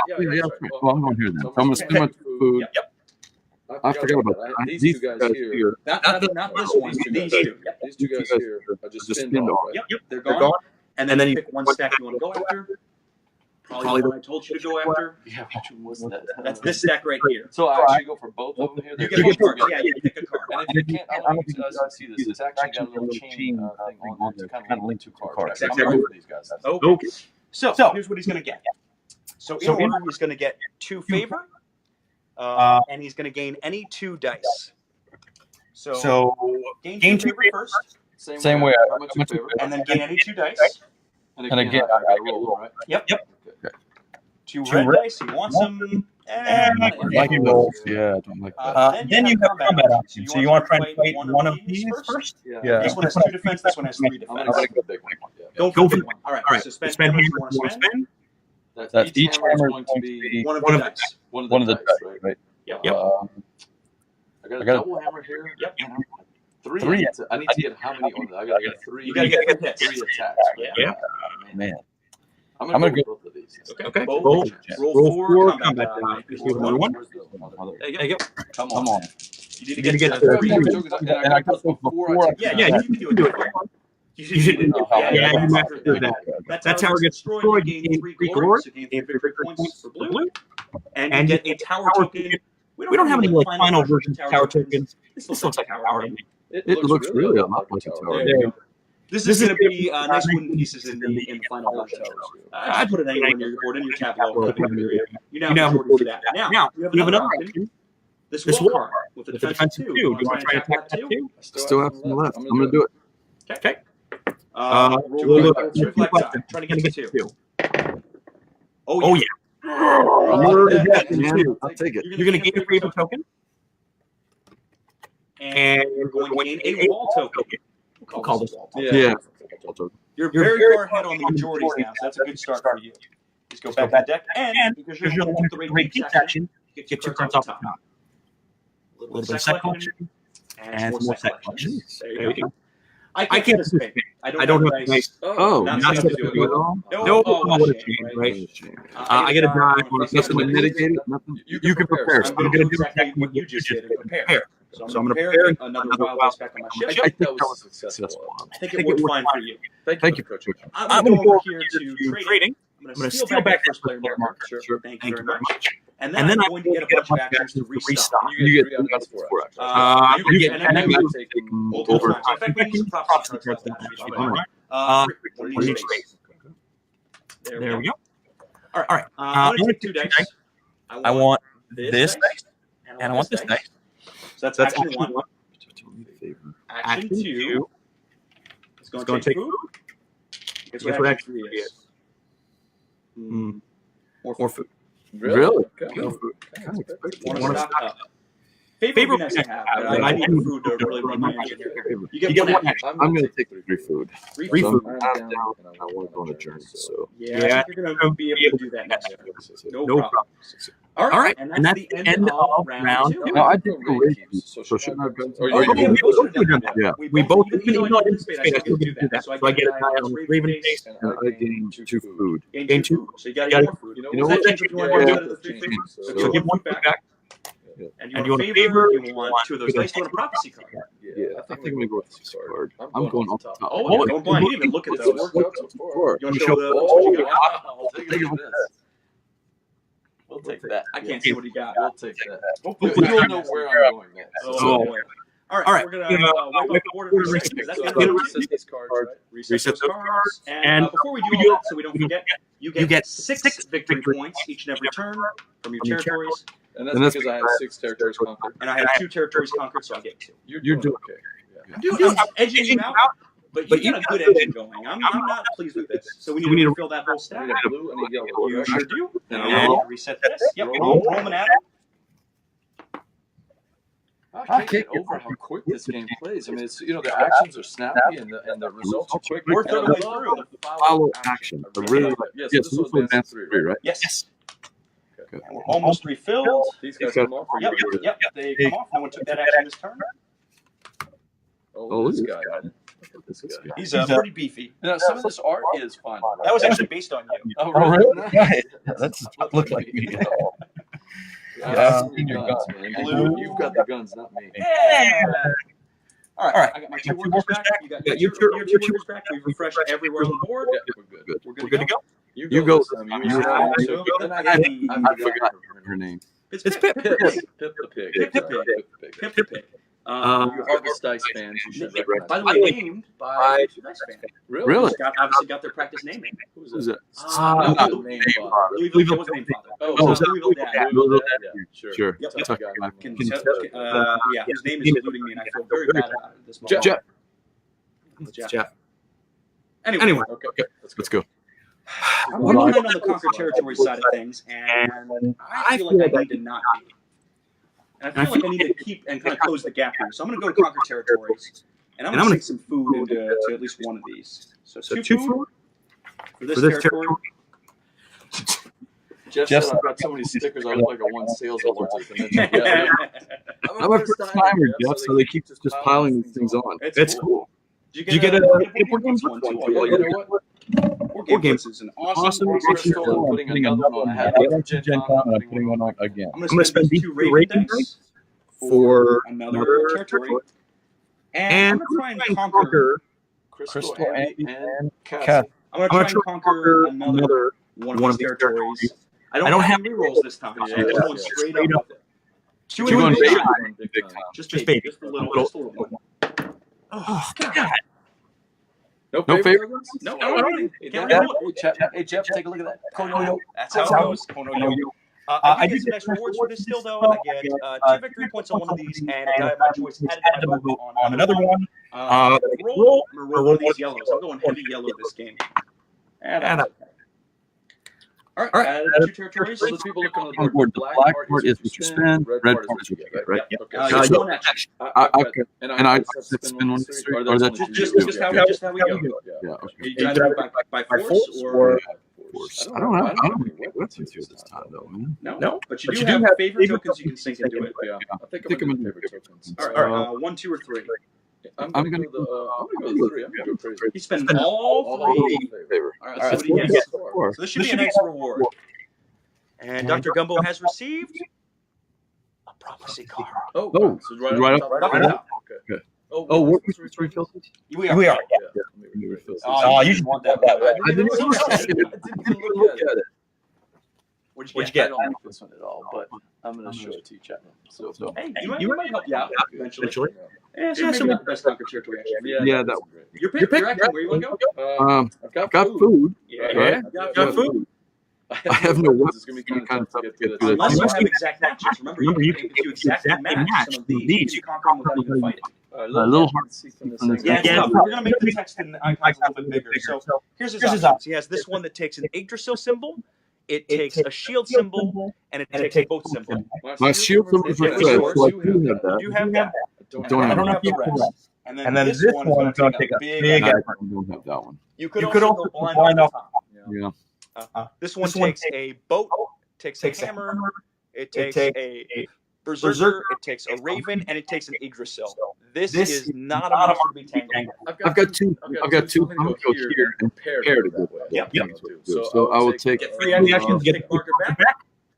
I'm going here then. So I'm going to spend my food. Yep. I forgot about that. These 2 guys here. Not this one. These 2. Yep. These 2 guys here are just spinned off, right? Yep. They're gone. And then you pick 1 stack you want to go after. Probably the one I told you to go after. Yeah, which one was that? That's this stack right here. So I actually go for both of them here? You get both cards. Yeah, you pick a card. And if you can't, I don't know if you guys can see this. It's actually got a little chain thing on there to kind of link 2 cards. I'm going for these guys. Okay. So here's what he's going to get. So in order, he's going to get 2 favor, and he's going to gain any 2 dice. So gain 2 favor first. Same way. I went to And then gain any 2 dice. And again, I got to roll, right? Yep. Okay. 2 red dice. He wants them. Like rolls. Yeah, I don't like that. Then you have combat options. So you want to try and fight one of these first? Yeah. This one has 2 defense. This one has 3 I'm defense. going to go big one. Yeah. Go for the big one. All right. So spend Spend hammer. hammer. You want to spend That's each hammer is going to be one of the dice. one of the dice, right? Yep. I got a double hammer here. Yep. Three. I need to get how many on that? I got to get 3. You got to get 3 hits. 3 attacks. Right? Yeah. Man. I'm going to go both of these. Okay. Roll Roll 4 combat die. die. Another one. There you go. Come on. You need to get to the 3. And I got before. Yeah, you can do it. You should do it. Yeah, you master mastered that. That's how it gets destroyed. You gain 3 glory. You gain 3 victory points for blue. And you get a tower token. We don't have any like final version tower tokens. This looks like a tower to me. It looks really a lot like a tower. This is going to be nice wooden pieces in the final version. I'd put it anywhere near your board, in your tableau. You now have to do that. Now, you have another option. This wall card with the defensive 2. Do you want to try and attack that 2? Still have some left. I'm going to do it. Okay. Roll reflect die. Trying to get to 2. Oh, yeah. I'll take it. You're going to gain a Reaver token. And you're going to gain a wall token. We'll call this wall token. Yeah. You're very far ahead on the majorities now, so that's a good start for you. Just go back to the deck, and because you're going to the rate keeps action, get 2 cards off the top. A little bit of set collection, and more set collection. There you go. I can't participate. I don't have dice. Oh, not not supposed to to do do it. it. No, what what a a shame, shame, right? right? I get a die. Nothing to mitigate it. Nothing. You can prepare. So I'm I'm going to going do to do exactly what you just did and prepare. So I'm going to prepare prepare another wild dice back on my ship. I think that was successful. I think it worked fine for you. Thank you, Coach. I'm going to go over here to trading. I'm going to steal back first player marker. Sure. Thank you very much. And then I'm going to get a bunch of actions to restock. You get 3 guns for it. You get and an then enemy you taking take over. over. In fact, we need some proxy cards left, actually. One of these space. There we go. All right. I'm going to take 2 dice. I want this dice, and I want this dice. So that's action 1. Action 2 is going to take food. Guess what action 3 is? More food. Really? Want to stock up. Favorite would be nice to have, but I need food to really run my engine here. You get 1 action. I'm going to take 3 food. 3 food. food. I'm down, and I want to go on a journey. So Yeah, I think you're going to be able to do that next year. No problem. All right, and that's the end of round 2. no, I did great. So shouldn't I have guns? Oh, yeah, we both did that. Yeah. We both, even though I didn't participate, I still get to do that. So I get a die on the Raven face. And I gained 2 food. Gain 2. So you got to get more food. You know What what? that change if you want to Yeah. do the 3 food? So So give 1 food back. And you want a favor, you want 2 of those dice, you want a prophecy card. Yeah, I think I'm going to go with this card. I'm going off the top. Oh, yeah, don't blind. You didn't even look at It's those. worked out so far. You want to show the what you got? I'll take it. We'll take that. I can't see what you got. We'll take that. You'll know where I'm going next. Oh, boy. All right, we're going to wipe out the board and reset because that's going to reset these cards, right? reset those cards. And before we do all that, so we don't forget, you get 6 victory points each and every turn from your territories. And that's because I had 6 territories conquered. And I have 2 territories conquered, so I get 2. You're doing okay. I'm edging you out, but you got a good engine going. I'm not pleased with this. So we need to fill that whole I stack. need a blue and a yellow. You sure do. And And reset this. Yep, Roman Adam. I can't get over how quick this game plays. I mean, it's the actions are snappy and the results are quick. We're third way And I through. love the Follow action. I really like. Yes, this was advanced 3, right? Yes. Okay. And we're almost refilled. These guys come off. Yep, they come off. No one took that action this turn. Oh, this guy. This guy. He's pretty beefy. Now, some of this art is fun. That was actually based on you. Oh, really? Right. That's look like me. Yeah, your guns, man. Blue, you've got the guns, not me. Yeah. All right. I got my 2 workers back. You got your 2 workers back. We've refreshed everywhere on the board. Yeah, we're good. We're good to go. You go. Then I forgot her name. It's Pip. Pip the pig. Pip the pig. You Harvest Dice fans, you should recognize. By the way, named by a Dice fan. Really? Obviously got their practice naming. Who's that? Not Louisville was named father. Oh, Louisville dad. Yeah, Sure. Yep. Kentucky guy. Yeah, his name is eluding me, and I feel very bad about it at this moment. Jeff. Anyway, Okay, Let's go. I'm behind on the conquer territory side of things, and I feel like I need to not be. And I feel like I need to keep and kind of close the gap here. So I'm going to go to conquer territories, and I'm going to stick some food into at least one of these. So two food for this territory. Jeff said, I've got so many stickers, I look like a one sales executive. I'm a first timer, Jeff, so they keep just piling these things on. It's cool. Did you get a Board Game one too? Oh, you know what? Board Game is an awesome crystal. Putting another one on. I had Gen Con, and I'm putting one on again. I'm going to spend these 2 Raven dice for another territory. And I'm going to try and conquer Crystal and Cat. I'm going to try and conquer another one of these territories. I don't have any rolls this time. So I'm going straight up with it. 2 in big time. Just baby. Just a little one. Oh, God. No favorite ones? No, I don't think. Hey, Jeff, take a look at that. Kono. That's how it goes. Kono. I do get some rewards for this still, though. I get 2 victory points on one of these, and if I have my choice, added to my vote on another one. I'm going to roll one of these yellows. I'm going heavy yellow this game. And all right, added 2 territories. So the people looking on the board, the black part is what you spend, red part is what you get, right? Just one action. And I spend one, or that's just how we go. Yeah. Okay. You can either go by force or I don't know what's here this time though, man. No, but you do have favorite tokens you can sink into it. Yeah, I think I'm in favorite tokens. All right, 1, 2, or 3. I'm gonna go the 3. I'm gonna go crazy. He spent all 3. All right, let's see what he gets. So this should be a nice reward. And Dr. Gumbo has received a prophecy card. So right up. Okay. What three filters? We are. Yeah. You should want that. I didn't look at it. What'd you get? I don't like this one at all, but I'm going to show it to you, Chapman. So, hey, you might help you out eventually. Yeah, so maybe not the best conquer territory, actually. Yeah, that one. Your pick. You're acting. Where you want to go? I've got food. Yeah. Got food. I have no weapons. It's going to be kind of tough to get through. Unless you have exact matches. Remember, you can exactly match some of these. You conquer them without even fighting. A little hard to see from this. Yeah, we're going to make the text and icons a little bit bigger. So here's his options. He has this one that takes an Yggdrasil symbol, it takes a shield symbol, and it takes a boat symbol. My shield symbol is red, so I do have that. You have that. I don't have the rest. And then this one is going to take a big effort. I don't have that one. You could also go blind on top. Yeah. This one takes a boat, takes a hammer, it takes a berserker, it takes a raven, and it takes an Yggdrasil. This is not a monster to be tangled. I've got two. I'm going to go here and pair to go. Yep. So I will take get 3 actions, get marker back.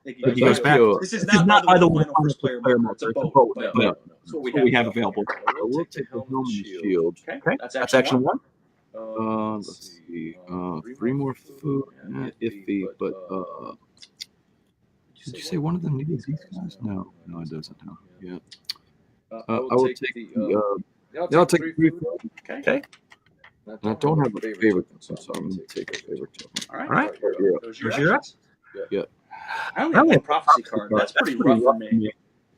He goes back. This is not either one first player marker. It's a boat. No. That's what we have available. I will take the helmet and shield. Okay. That's action 1. Let's see. 3 more food. Iffy, but did you say one of them needs these guys? No, it doesn't. No. Yeah. I will take the. I'll take 3 food. Okay. I don't have a favorite, so I'm going to take a favorite token. All right. Those are your actions? Yeah. I only have one prophecy card. That's pretty rough for me.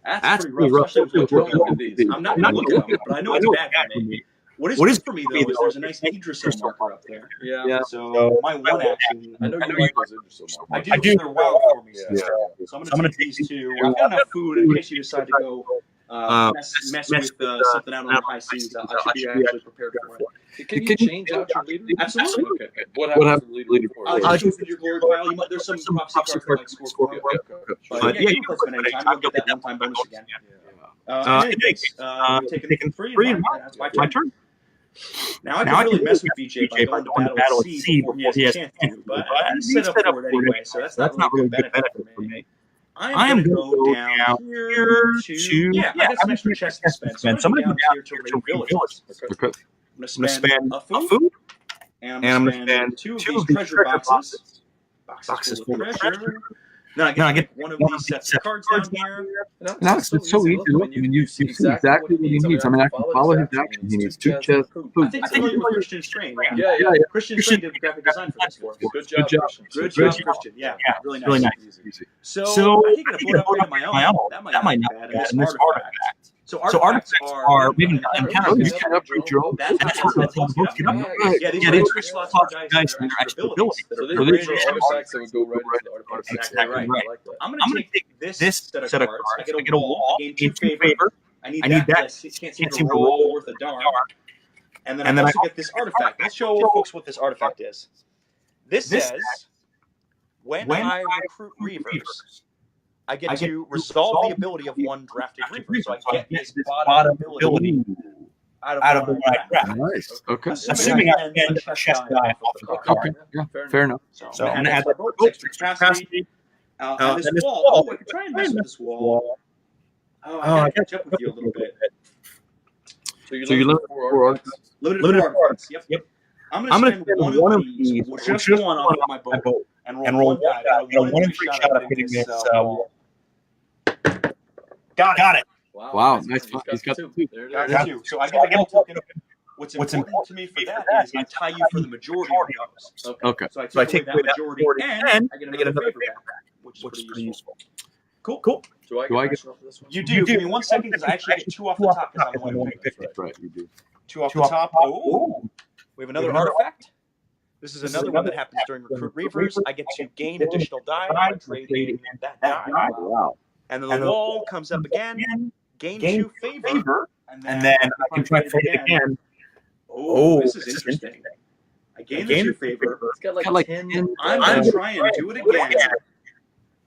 That's pretty rough. I'm not going to look at them, but I know it's bad for me. What is for me, though, is there's a nice Yggdrasil marker up there. Yeah. So my one action, I know you like those Yggdrasil markers. I do. They're wild for me. So I'm going to take these 2. I've got enough food in case you decide to go mess with something out on the high seas. I should be actually prepared for it. Can you change out your leader? Absolutely. Okay. What happens to the leader? Just with your glory pile. There's some prophecy cards that like score. But yeah, you can play some anytime. You'll get that one-time bonus again. Taking 3 and 1. That's my turn. Now I can really mess with BJ by going to battle at sea before he has a chance to, but he's set up for it anyway, so that's not really a good benefit for me. I am going to go down here to... Yeah, I got some extra chest to spend, so I'm going to go down here to Raid Villages. I'm going to spend a food, and I'm going to spend 2 of these treasure boxes. Boxes full of treasure. Then I get one of these sets of cards down here. No, it's so easy. Look, I mean, you see exactly what he needs. I mean, I can follow his action. He needs 2 chests. I think familiar with Christian Strain, right? Yeah. Christian Strain did the graphic design for this for us. Good job, Christian. Good job, Christian. Yeah, really nice. Easy. So I think I put up my own. That might not be bad in this artifact. So artifacts are we haven't encountered You this. can upgrade your own. That's what the books get up. Yeah, these are extra slots for dice and extra abilities. So these are artifacts that would go right into the artifact. Exactly right. I like that. I'm going to take this set of cards. I get a wall. I gain 2 favor. I need that. Can't seem to roll worth a darn. And then I also get this artifact. Let's show folks what this artifact is. This says, when I recruit Reavers, I get to resolve the ability of one drafted Reaver. So I get this bottom ability out of the draft. Nice. Okay. Assuming I can chest die off of the card. Yeah, fair enough. So I'm going to add that extra capacity. And this wall, I could try and mess with this wall. I got to catch up with you a little bit. So you look for artifacts? Limited artifacts. Yep. I'm going to spend one of these, just one off of my boat, and roll one die. I got a 1 in 3 shot at hitting this wall. Got it. Wow, nice. He's got 2. Got 2. So I get a token. What's important to me for that is I tie you for the majority of those. Okay. So I take away that majority, and I get another favor back, which is pretty useful. Cool. Do I get off this one? You do. Give me 1 second because I actually get 2 off the top because I'm the one who picked it. Right, you do. 2 off the top. Oh, we have another artifact. This is another one that happens during Recruit Reavers. I get to gain additional die by trading that die. Wow. And then the wall comes up again, gain 2 favor, and then I can try to trade it again. Oh, this is interesting. I gain the 2 favor. It's got like 10. I'm going to try and do it again.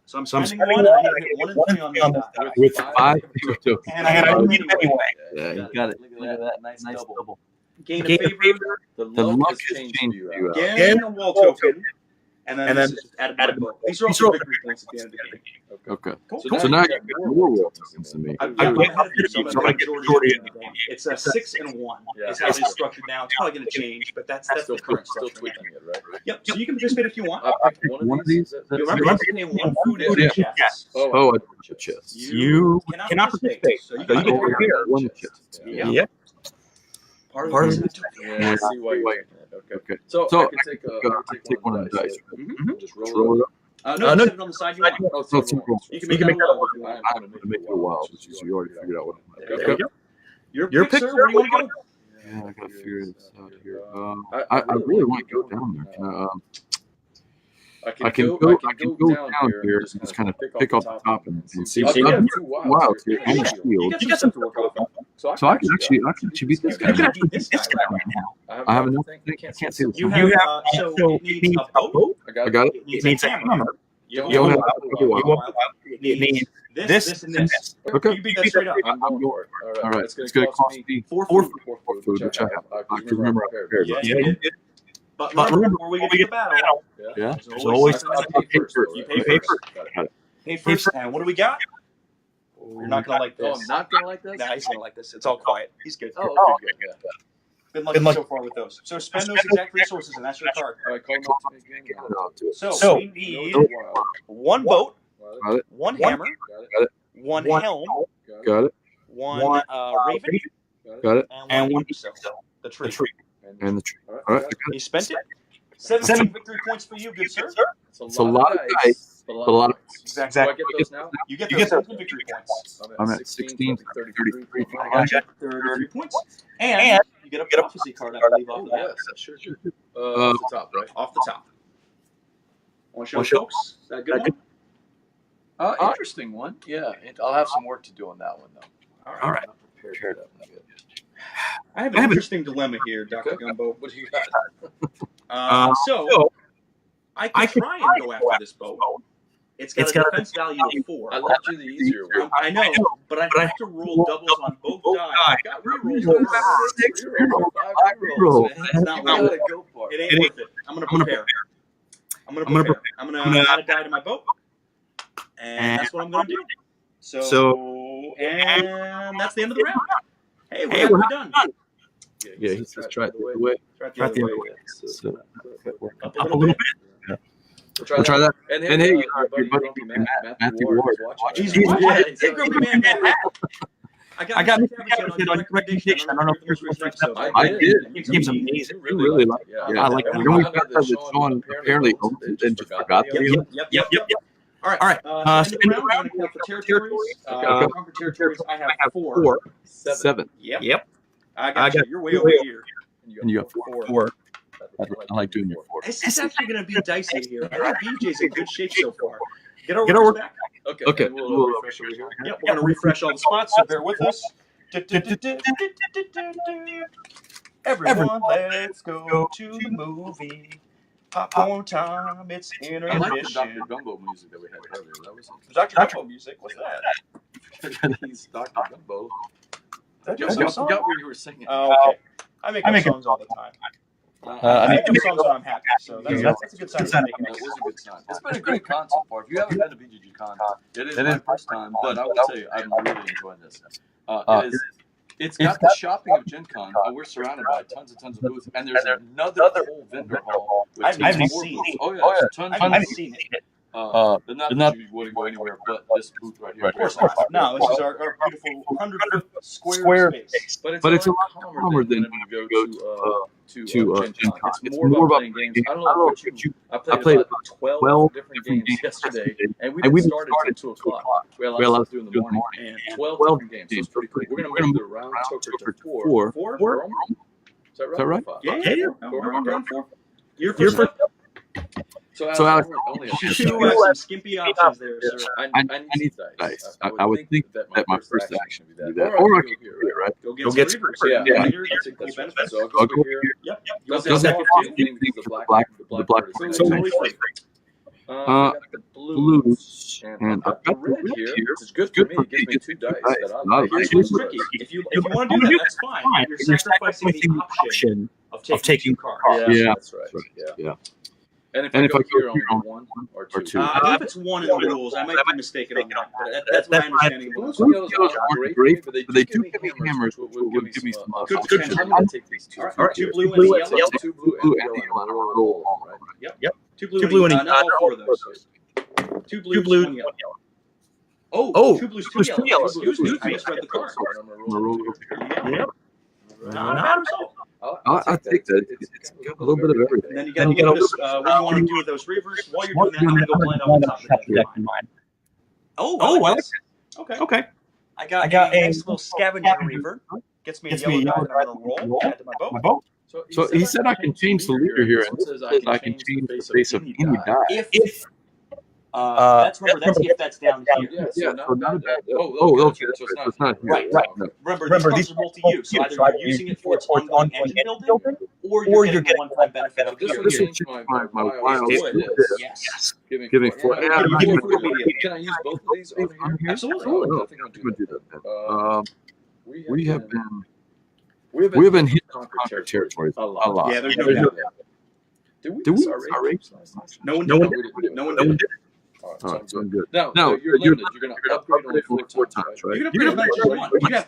So I'm spending 1, and I need to hit 1 and 3 on the die. With 5 favor tokens. And I got to need it anyway. Yeah, you got it. Look at that. Nice double. Gain a favor. The The luck luck has changed for you. Gain a wall token. And then this is added to my book. These are also victory points at the end of the game. Okay. Cool. So now you got more wall tokens than me. I'm ahead of you, so I'm going to get majority of the game. It's a 6 and 1. Yeah. It's how it's structured now. It's probably going to change, but that's the current Still structure. tweaking it, right? Yep. So you can participate if you want. I picked one of these. You remember you can name 1 food in the chest. Oh, I put the chest. You cannot participate. So you can go over here. One chest. Yep. Part of it. Yeah, I see why you're taking it. Okay. So I can take one of the dice. Just roll it up. No, set it on the side you want. Oh, So it's simple. You can make that low if you want. I'm going to make it a while since you already figured out what I'm There doing. you go. Your pick, sir. Where do you want to go? Yeah, I got to figure this out here. I really want to go down there. Can I can go down here and just kind of pick off the top and see. I've Wow, got 2 wilds here and a shield. You got some to work off of. So So I can actually beat this guy. You can actually beat this guy right now. I have enough. I can't see the You top. have, so it needs a boat. I got it. It needs a hammer. You don't have It needs this and this. Okay. You beat that straight up. I'm going for it. All right. It's going to cost me 4 4 food. food, which I have. I can remember I prepared. Yeah, Yeah. you did. But remember, before we get to the battle, Yeah. there's always something I to pay first. You pay first. Got it. Pay first, and what do we got? You're not going to like Oh, this. I'm not going to like this? Nah, he's going to like this. It's all quiet. He's good. Oh, okay, good. Yeah. Been lucky so far with those. So spend those exact resources, and that's your card. All right, call them up to make game. I'll do it. So we need 1 boat, Got it. 1 hammer, Got it. 1 helm, Got it. 1 raven, Got it. and 1 cell. The tree. And the tree. All right. You spent it. 17 victory points for you, good sir. It's a lot of dice, but a lot of Exactly. Do I get those now? You get those victory points. I'm at 16, 33. I got you. 33 points. And you get a prophecy card, I believe, off of that. Yes, sure. Off the top, right? Off the top. Want to show folks? Is that a good one? Interesting one. Yeah, I'll have some work to do on that one, though. All right. I'm not prepared for that one yet. I have an interesting dilemma here, Dr. Gumbo. What do you got? So, I can try and go after this boat. It's got a defense value of 4. I left you the easier one. I know, but I have to roll doubles on both die. I've got rerolls. Reroll. It's not worth it. Go for It ain't worth it. I'm going to prepare. I'm going to add a die to my boat. And that's what I'm going to do. So, and that's the end of the round. Hey, we're done. Yeah, he says try it the other way. Try it the other way. So, Up a little bit. We'll try that. And hey, your buddy Matthew Ward is watching. He's watching. Hey, Grumpy Man, Matt. I got Mr. Cabbage on recommendation. I don't know if you're supposed to episode. I did. The game's amazing. You really like it. Yeah, I like it. Then we got that Sean apparently owned it and just forgot that. Yep. All right. So in the round, we're going to for territories. Conquer territories. I have 4. 7. Yep. I got you. You're way over here. And you got 4. I like doing your 4. This is actually going to be dicey here. I think BJ's in good shape so far. Get our back. Okay. We'll refresh over here. Yep, we're going to refresh all the spots, so bear with us. Everyone, let's go to the movie. Popcorn time, it's intermission. I like the Dr. Gumbo music that we had earlier. That was Dr. Gumbo music? What's that? He's Dr. Gumbo. I I forgot what you were singing. Oh, okay. I make up songs all the time. I make up songs when I'm happy, so that's a good sign. That was a good sign. It's been a great con so far. If you haven't been to BGG Con, it is my first time, but I would say I'm really enjoying this. It's got the shopping of Gen Con. We're surrounded by tons of booths, and there's another whole vendor hall with I haven't more seen booths. it. Oh yeah, tons. I haven't seen it. Not that you wouldn't go anywhere but this booth right here. Of course not. No, this is our beautiful 100-foot square space. But it's a lot calmer than when you go to Gen Con. It's more about playing games. I don't know what you. I played about 12 different games yesterday, and we didn't start until 2 o'clock. We had a lot to do in the morning, and 12 different games. So it's pretty cool. We're gonna move the round toker to 4. 4? Is that right? Yeah. We're on round 4. You're first. So Alex, you have some skimpy options there, sir. I need dice. I would think that my first action would be that. Or I I could could do it, right? Go get some Reavers. Yeah. I think that's right. So I'll go here. Yep. Does that the black So I got the blues, and I've got the red here. It's good for me. It gives me 2 dice that I like. Here's what's tricky. If you want to do that, that's fine. You're sacrificing the option of taking 2 cards. Yeah, that's right. Yeah. And if I go here on 1 or 2, I believe it's 1 in the rules. I might be mistaken on that, but that's my understanding. Blues and yellows aren't great, but they do give me hammers, which will give me some options. I'm going to take these 2. All right, 2 blue and a yellow. 2 blue and a yellow. Roll on, right? Yep. 2 blue and a yellow. Not all 4 of those. 2 blues, 1 yellow. Oh, 2 blues, 2 yellows. Excuse me, I just read the card. I'm going to roll over here. Yep. Not a bad result. I think that it's got a little bit of everything. And then you got to look at what you want to do with those Reavers. While you're doing that, I'm going to go blind on the top of the deck in mind. Oh, I like that. Okay. I got a nice little scavenger Reaver. Gets me a yellow die that I'm going to roll. Add to my boat. So he said I can change the leader here, and it says I can change the face of any die. If that's if that's down here. Yeah, so now that. Okay. So it's not here. Right. Remember, these cards are multi-use. So either you're using it for its ongoing engine building, or you're getting a one-time benefit of here. This will change my wild. Yes. Giving 4. Can I use both of these on here? Absolutely. I think I'll do that. We have been hitting conquer territories a lot. Yeah, there's no doubt. Did we miss our rapes? No one did. All right, so good. Now you're limited. You're going to upgrade only 4 times, right? You can upgrade as much as you want. You can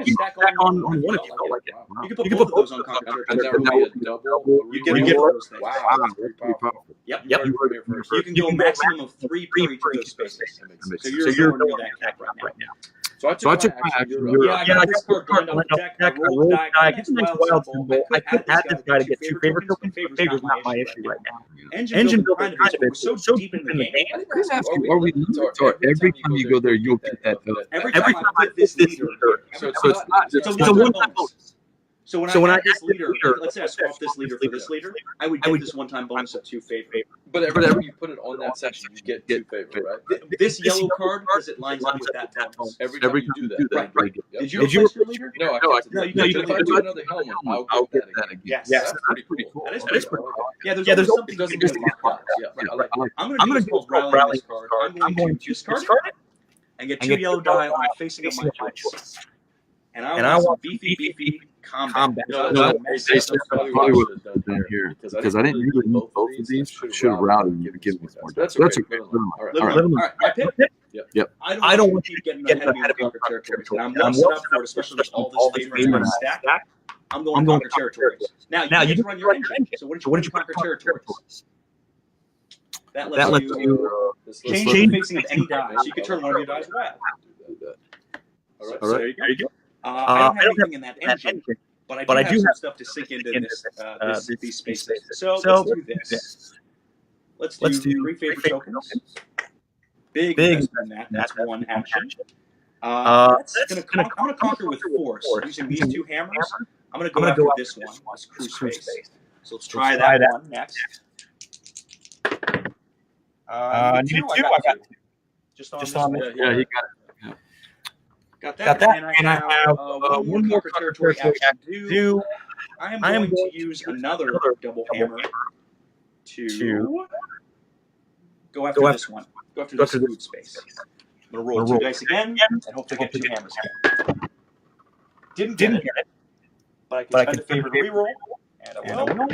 stack on one if you felt like it. You can put both of those on Conquer And Territories. that would be a double. You get all those things. Wow, that's pretty powerful. Yep. You can go a maximum of 3 per each of those spaces. So you're near that cap right now. So I took my action. I got this card going on the deck. I rolled the die. It's a nice wild symbol. I could add this guy to get 2 favorite tokens. Favor's not my issue right now. Engine building kind of is so deep in the game. I didn't ask you, are we limited or every time you go there, you'll get that? Every time I put this leader, so it's not. It's a one-time bonus. So when I add this leader, let's say I swap this leader for this leader, I would get this one-time bonus of 2 favorite. But every time you put it on that section, you get 2 favorite, right? This yellow card, because it lines up with that bonus. Every time you do that. Right. Did you replace your leader? No, I can't. No, you if I do another helmet, I'll get that again. Yes. That's pretty cool. That is pretty cool. Yeah, there's something doesn't get get locked. Yeah, I like it. I'm going to do rally this card. I'm going to discard it and get 2 yellow die on the facing of my choice. And I want some beefy combat. Probably would have done here because I didn't really need both of these. I should have routed and given me more. That's okay. All right, my pick. Yep. I don't want you getting ahead of me on Conquer Territories. And I'm well set up for it, especially with all this favor in the stack. I'm going to Conquer Territories. Now you get to run your engine. So what did you Conquer Territories? That That lets lets you change the facing of any die. So you can turn one of your dice red. All So there you go. I don't have anything in that engine, but I do have some stuff to sink into these spaces. So let's do this. Let's do 3 favor tokens. Big investment in that. That's 1 action. I'm going to conquer with force. Using these 2 hammers, I'm going to go after this one, this crew space. So let's try that one next. Need 2, I got 2. Just on this. Yeah, he got it. Got that. And I have one more conquer territory action to do. I am going to use another double hammer to go after this one. Go after this food space. I'm going to roll 2 dice again and hope to get 2 hammers again. Didn't get it, but I can spend a favor to reroll, and I will.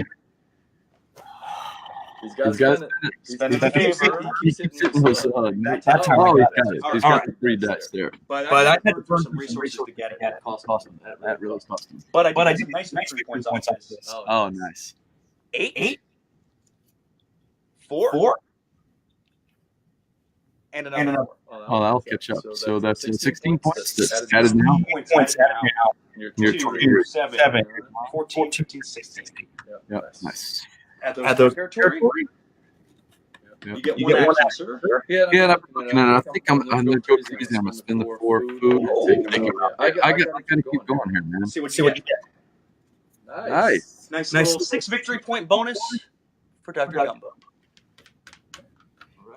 He's got it. Spend a favor. He keeps hitting his that's how he got it. He's got the 3 dice there. But I had to burn some resources to get it. That cost him. That really cost him. But I did nice victory points off this. Oh, nice. 8, 4, and another 4. Oh, that'll catch up. So that's 16 points that's added now. Points added now. You're 2, 7, 14, 15, 16. Yeah, nice. Add those territory. You get one action, sir. Yeah, I'm looking at it. I think I'm going to go crazy. I'm going to spend the 4 food. I got to keep going here, man. See what you get. Nice. Nice little 6 victory point bonus for Dr. Gumbo.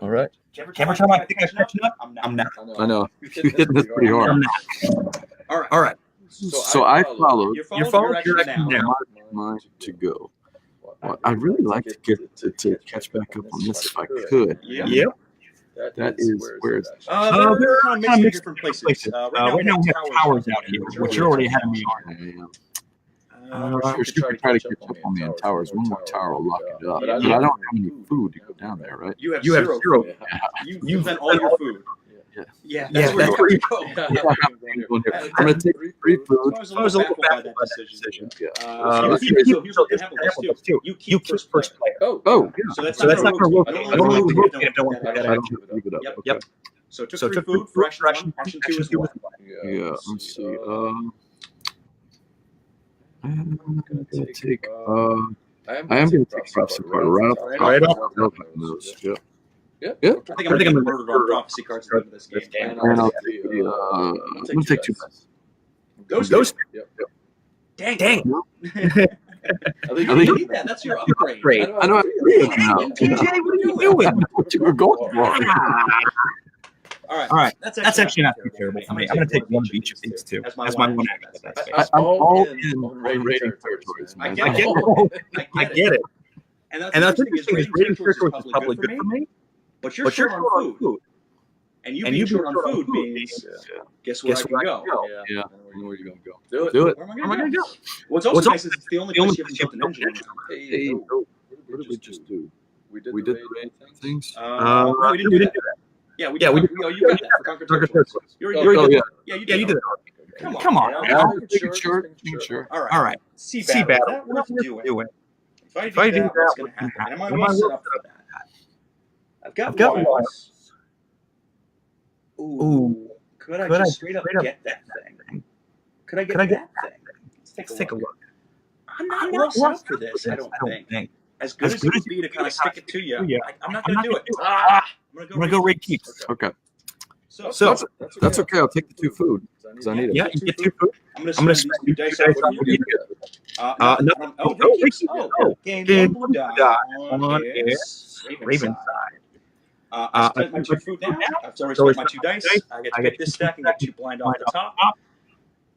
All right. Every time I think I'm catching up, I'm not. I know. You're hitting this pretty hard. All right. So I followed. You followed your action now. Mine to go. Well, I'd really like to get to catch back up on this if I could. Yep. That is where it's. They're kind of mixed in different places. Right now we have towers out here, which you're already ahead of me on. Sure, she could try to catch up on me in towers. One more tower will lock it up. But I don't have any food to go down there, right? You have 0 food. You've spent all your food. Yeah, that's where you go. I'm going to take 3 food. I was a little baffled by that decision. Here's what can happen with this too. You keep first player. Oh, so that's not going to work. I don't want to leave it up. Yep. So it took 3 food for action 1. Action 2 is 1. Yeah, let's see. I'm going to take. I am going to take Prophecy card right off those. Yep. I think I'm going to get murdered on prophecy cards at the end of this game. And I'm going to take 2 dice. Those. Yep. Dang. I think You need that. That's your upgrade. I don't have to read it now. TJ, what are you doing? What you were going for? All right. That's actually not too terrible for me. I'm going to take 1 of each of these 2 as my 1 action. I'm all in on raiding territories. I get it. And that's the thing is raiding territories is probably good for me. But you're short on food. And you being short on food means, guess where I can go? Yeah. Where are you going to go? Do it. Where am I going to go? What's also nice is it's the only place you haven't built an engine. Hey, what did we just do? We did the raid things? No, we didn't do that. Yeah, we did. You got that for Conquer Territories. You did it. Come on. Sure. All right. Sea battle. That's worth doing. If I do that, what's going to happen? And I'm going to set up for that. I've got walls. Ooh. Could I just straight up get that thing? Could I get that thing? Let's take a look. I'm not well set up for this, I don't think. As good as it would be to kind of stick it to you, I'm not going to do it. I'm going to go raid keeps. Okay. So that's okay. I'll take the 2 food because I need it. Yeah, you get 2 food. I'm going to spend 2 dice out. What do you get? Gain 1 blue die on his Raven side. I spent my 2 food now. I've already spent my 2 dice. I get to pick this stack and get 2 blind off the top.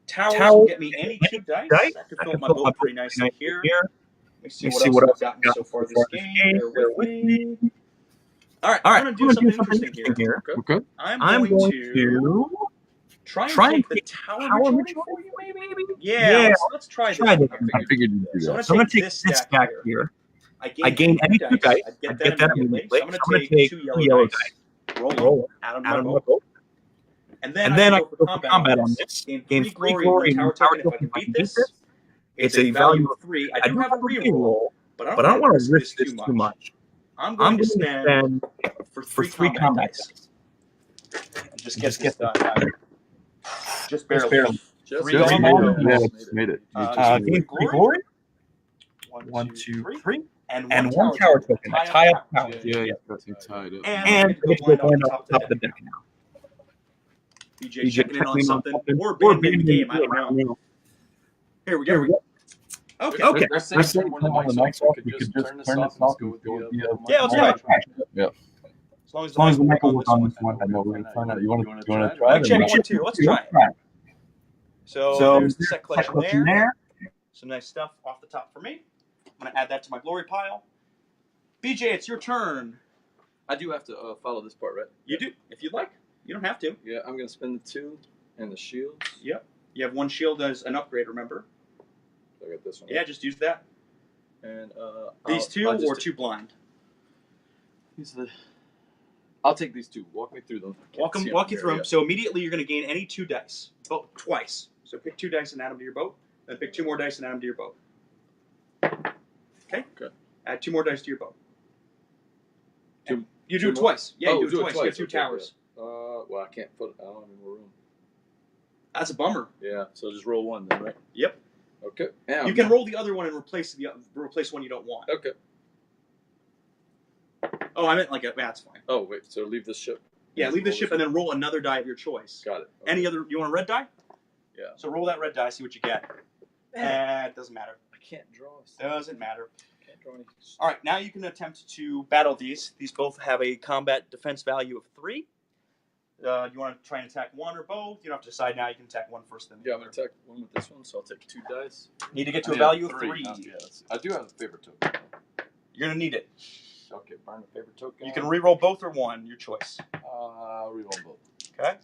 Towers will get me any 2 dice. I can fill up my boat pretty nicely here. Let me see what else I've gotten so far this game. Bear with me. All right, I'm going to do something interesting here. Okay. I'm going to try and take the tower majority for you, maybe? Yeah, let's try this. I figured you'd do that. So I'm going to take this stack here. I gain any 2 dice. I get that immediately. So I'm going to take 2 yellow dice. Roll out of my boat. And then I go for combat on this. Gain 3 glory and tower token if I can beat this. It's a value of 3. I do have a reroll, but I don't want to risk this too much. I'm going to spend for three combat dice. Just get this done. Just barely. Just Three barely. gone. Yeah, made it. Gain 3 glory. 1, 2, 3. And one tower token. I tie up powers. Yeah, got you tied up. And I get to go blind off the top of the deck now. BJ checking in on something. Or abandoning the game. I don't know. Here we go. Okay. They're saying turn all the mics off. We could just turn this off and go with the Yeah, let's try it. Yeah. As long as the mic will work on this one. I know we're going to find out. You want to Try try check it? 1, 2. Let's try it. So there's the set collection there. Some nice stuff off the top for me. I'm going to add that to my glory pile. BJ, it's your turn. I do have to follow this part, right? You do, if you'd like. You don't have to. Yeah, I'm going to spend the 2 and the shields. Yep. You have 1 shield as an upgrade, remember? I got this one. Yeah, just use that. And these 2 or 2 blind? These are the... I'll take these 2. Walk me through them. Walk you through them. So immediately you're going to gain any 2 dice. Twice. So pick 2 dice and add them to your boat. Then pick 2 more dice and add them to your boat. Okay? Good. Add 2 more dice to your boat. You do it more? twice. Yeah, you do it twice. You twice. have 2 towers. Well, I can't put it. I don't have any more room. That's a bummer. Yeah, so just roll 1 then, right? Yep. Okay. Yeah, You can roll the other one and replace one you don't want. Okay. Oh, I meant that's fine. Oh, wait, so leave this ship? Yeah, leave the ship and then roll another die of your choice. Got it. Okay. Any other, you want a red die? Yeah. So roll that red die, see what you get. It doesn't matter. I can't draw. Doesn't matter. Can't draw any. All right, now you can attempt to battle these. These both have a combat defense value of 3. You want to try and attack one or both? You don't have to decide now. You can attack one first. Then Yeah, I'm going to attack one with this one, so I'll take 2 dice. Need to get to a value of 3. I do have a favorite token. You're going to need it. Okay, burn a favorite token. You can re-roll both or one, your choice. Re-roll both. Okay.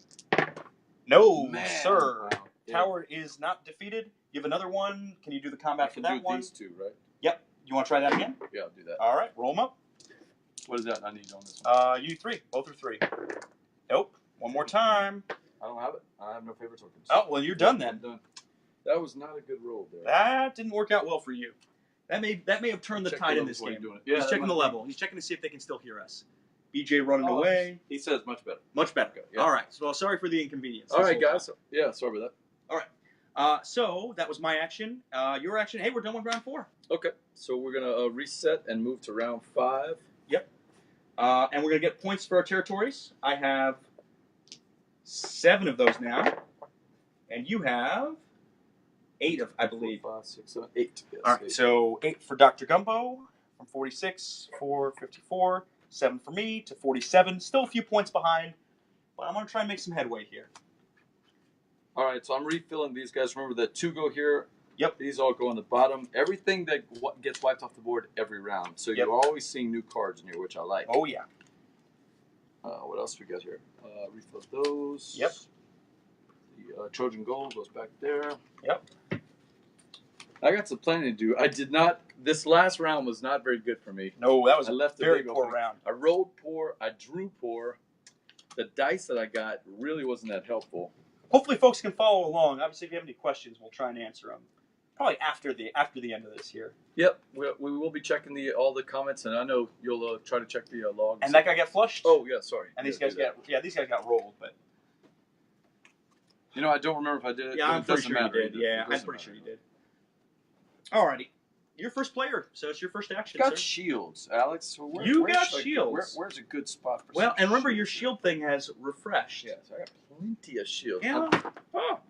No, Man, sir. wow. Yeah. Tower is not defeated. You have another one. Can you do the combat for that do one? these 2, right? Yep. You want to try that again? Yeah, I'll do that. All right, roll them up. What is that I need on this one? You need 3. Both are 3. Nope. One more time. I don't have it. I have no favorite tokens. Oh, well, you're done then. I'm done. That was not a good roll there. That didn't work out well for you. That may have turned the tide in this game. Yeah, He's checking the level. He's checking to see if they can still hear us. BJ running away. He says much better. Much better. Yeah. All right. Well, sorry for the inconvenience. All right, guys. Yeah, sorry about that. All right. So that was my action. Your action. Hey, we're done with round 4. Okay, so we're gonna reset and move to round 5. Yep. And we're gonna get points for our territories. I have 7 of those now, and you have 8 of, I believe. 5, 6, 7, 8. Yes, All right. 8. So 8 for Dr. Gumbo from 46, 454, 7 for me to 47. Still a few points behind, but I'm gonna try and make some headway here. All right, so I'm refilling these guys. Remember that 2 go here. Yep. These all go on the bottom. Everything that gets wiped off the board every round. So Yep. you're always seeing new cards in here, which I like. Oh yeah. What else we got here? Refill those. Yep. The Trojan Gold goes back there. Yep. I got some planning to do. I did not. This last round was not very good for me. No, that was I left a very big poor opening. round. I rolled poor. I drew poor. The dice that I got really wasn't that helpful. Hopefully, folks can follow along. Obviously, if you have any questions, we'll try and answer them. Probably after the end of this here. Yep, we will be checking all the comments, and I know you'll try to check the logs. And that guy got flushed. Oh yeah, sorry. And these guys got rolled, but I don't remember if I did it. yeah, but I'm it pretty doesn't sure you matter. did. Yeah, I'm pretty sure you did. Alrighty, you're first player, so it's your first action. Got sir. shields, Alex. So You got shields. Where's a good spot for? Well, some and remember, your shields? shield thing has refreshed. Yes, I got plenty of shields. Yeah.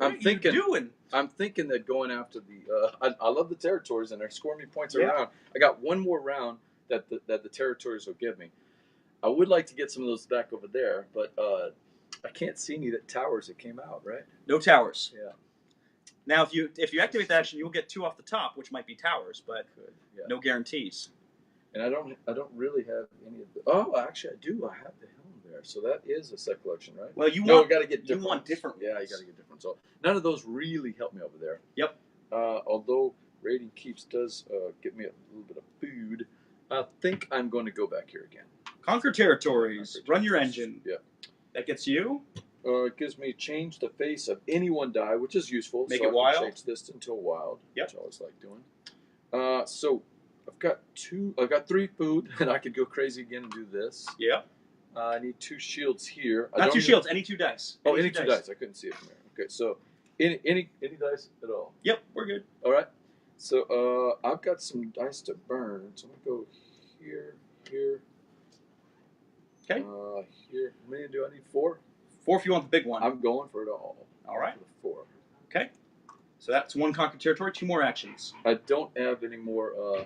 I'm thinking. Doing. I'm thinking that going after the. I love the territories, and they're scoring me points Yeah. around. I got one more round that the territories will give me. I would like to get some of those back over there, but I can't see any towers that came out. Right? No towers. Yeah. Now, if you activate that action, you'll get 2 off the top, which might be towers, but Good. Yeah. no guarantees. And I don't really have any of the. Oh, actually, I do. I have the helm there, so that is a set collection, right? Well, you No, want we got to get you different. want different Yeah, you ones. got to get different. So none of those really help me over there. Yep. Although Raiding Keeps does give me a little bit of food, I think I'm going to go back here again. Conquer territories. Run your engine. Yeah. That gets you. It gives me change the face of any one die, which is useful. Make so it I can wild. Change this into wild, Yep. which I always like doing. So I've got 3 food, and I could go crazy again and do this. Yeah. I need 2 shields here. Not 2 shields, any 2 dice. Oh, any 2 dice. I couldn't see it from there. Okay, so any dice at all. Yep, we're good. All right. So I've got some dice to burn. So I'm gonna go here. Okay. Here. How many do I need? 4. 4 if you want the big one. I'm going for it all. All right. For the 4. Okay. So that's 1 conquered territory. 2 more actions. I don't have any more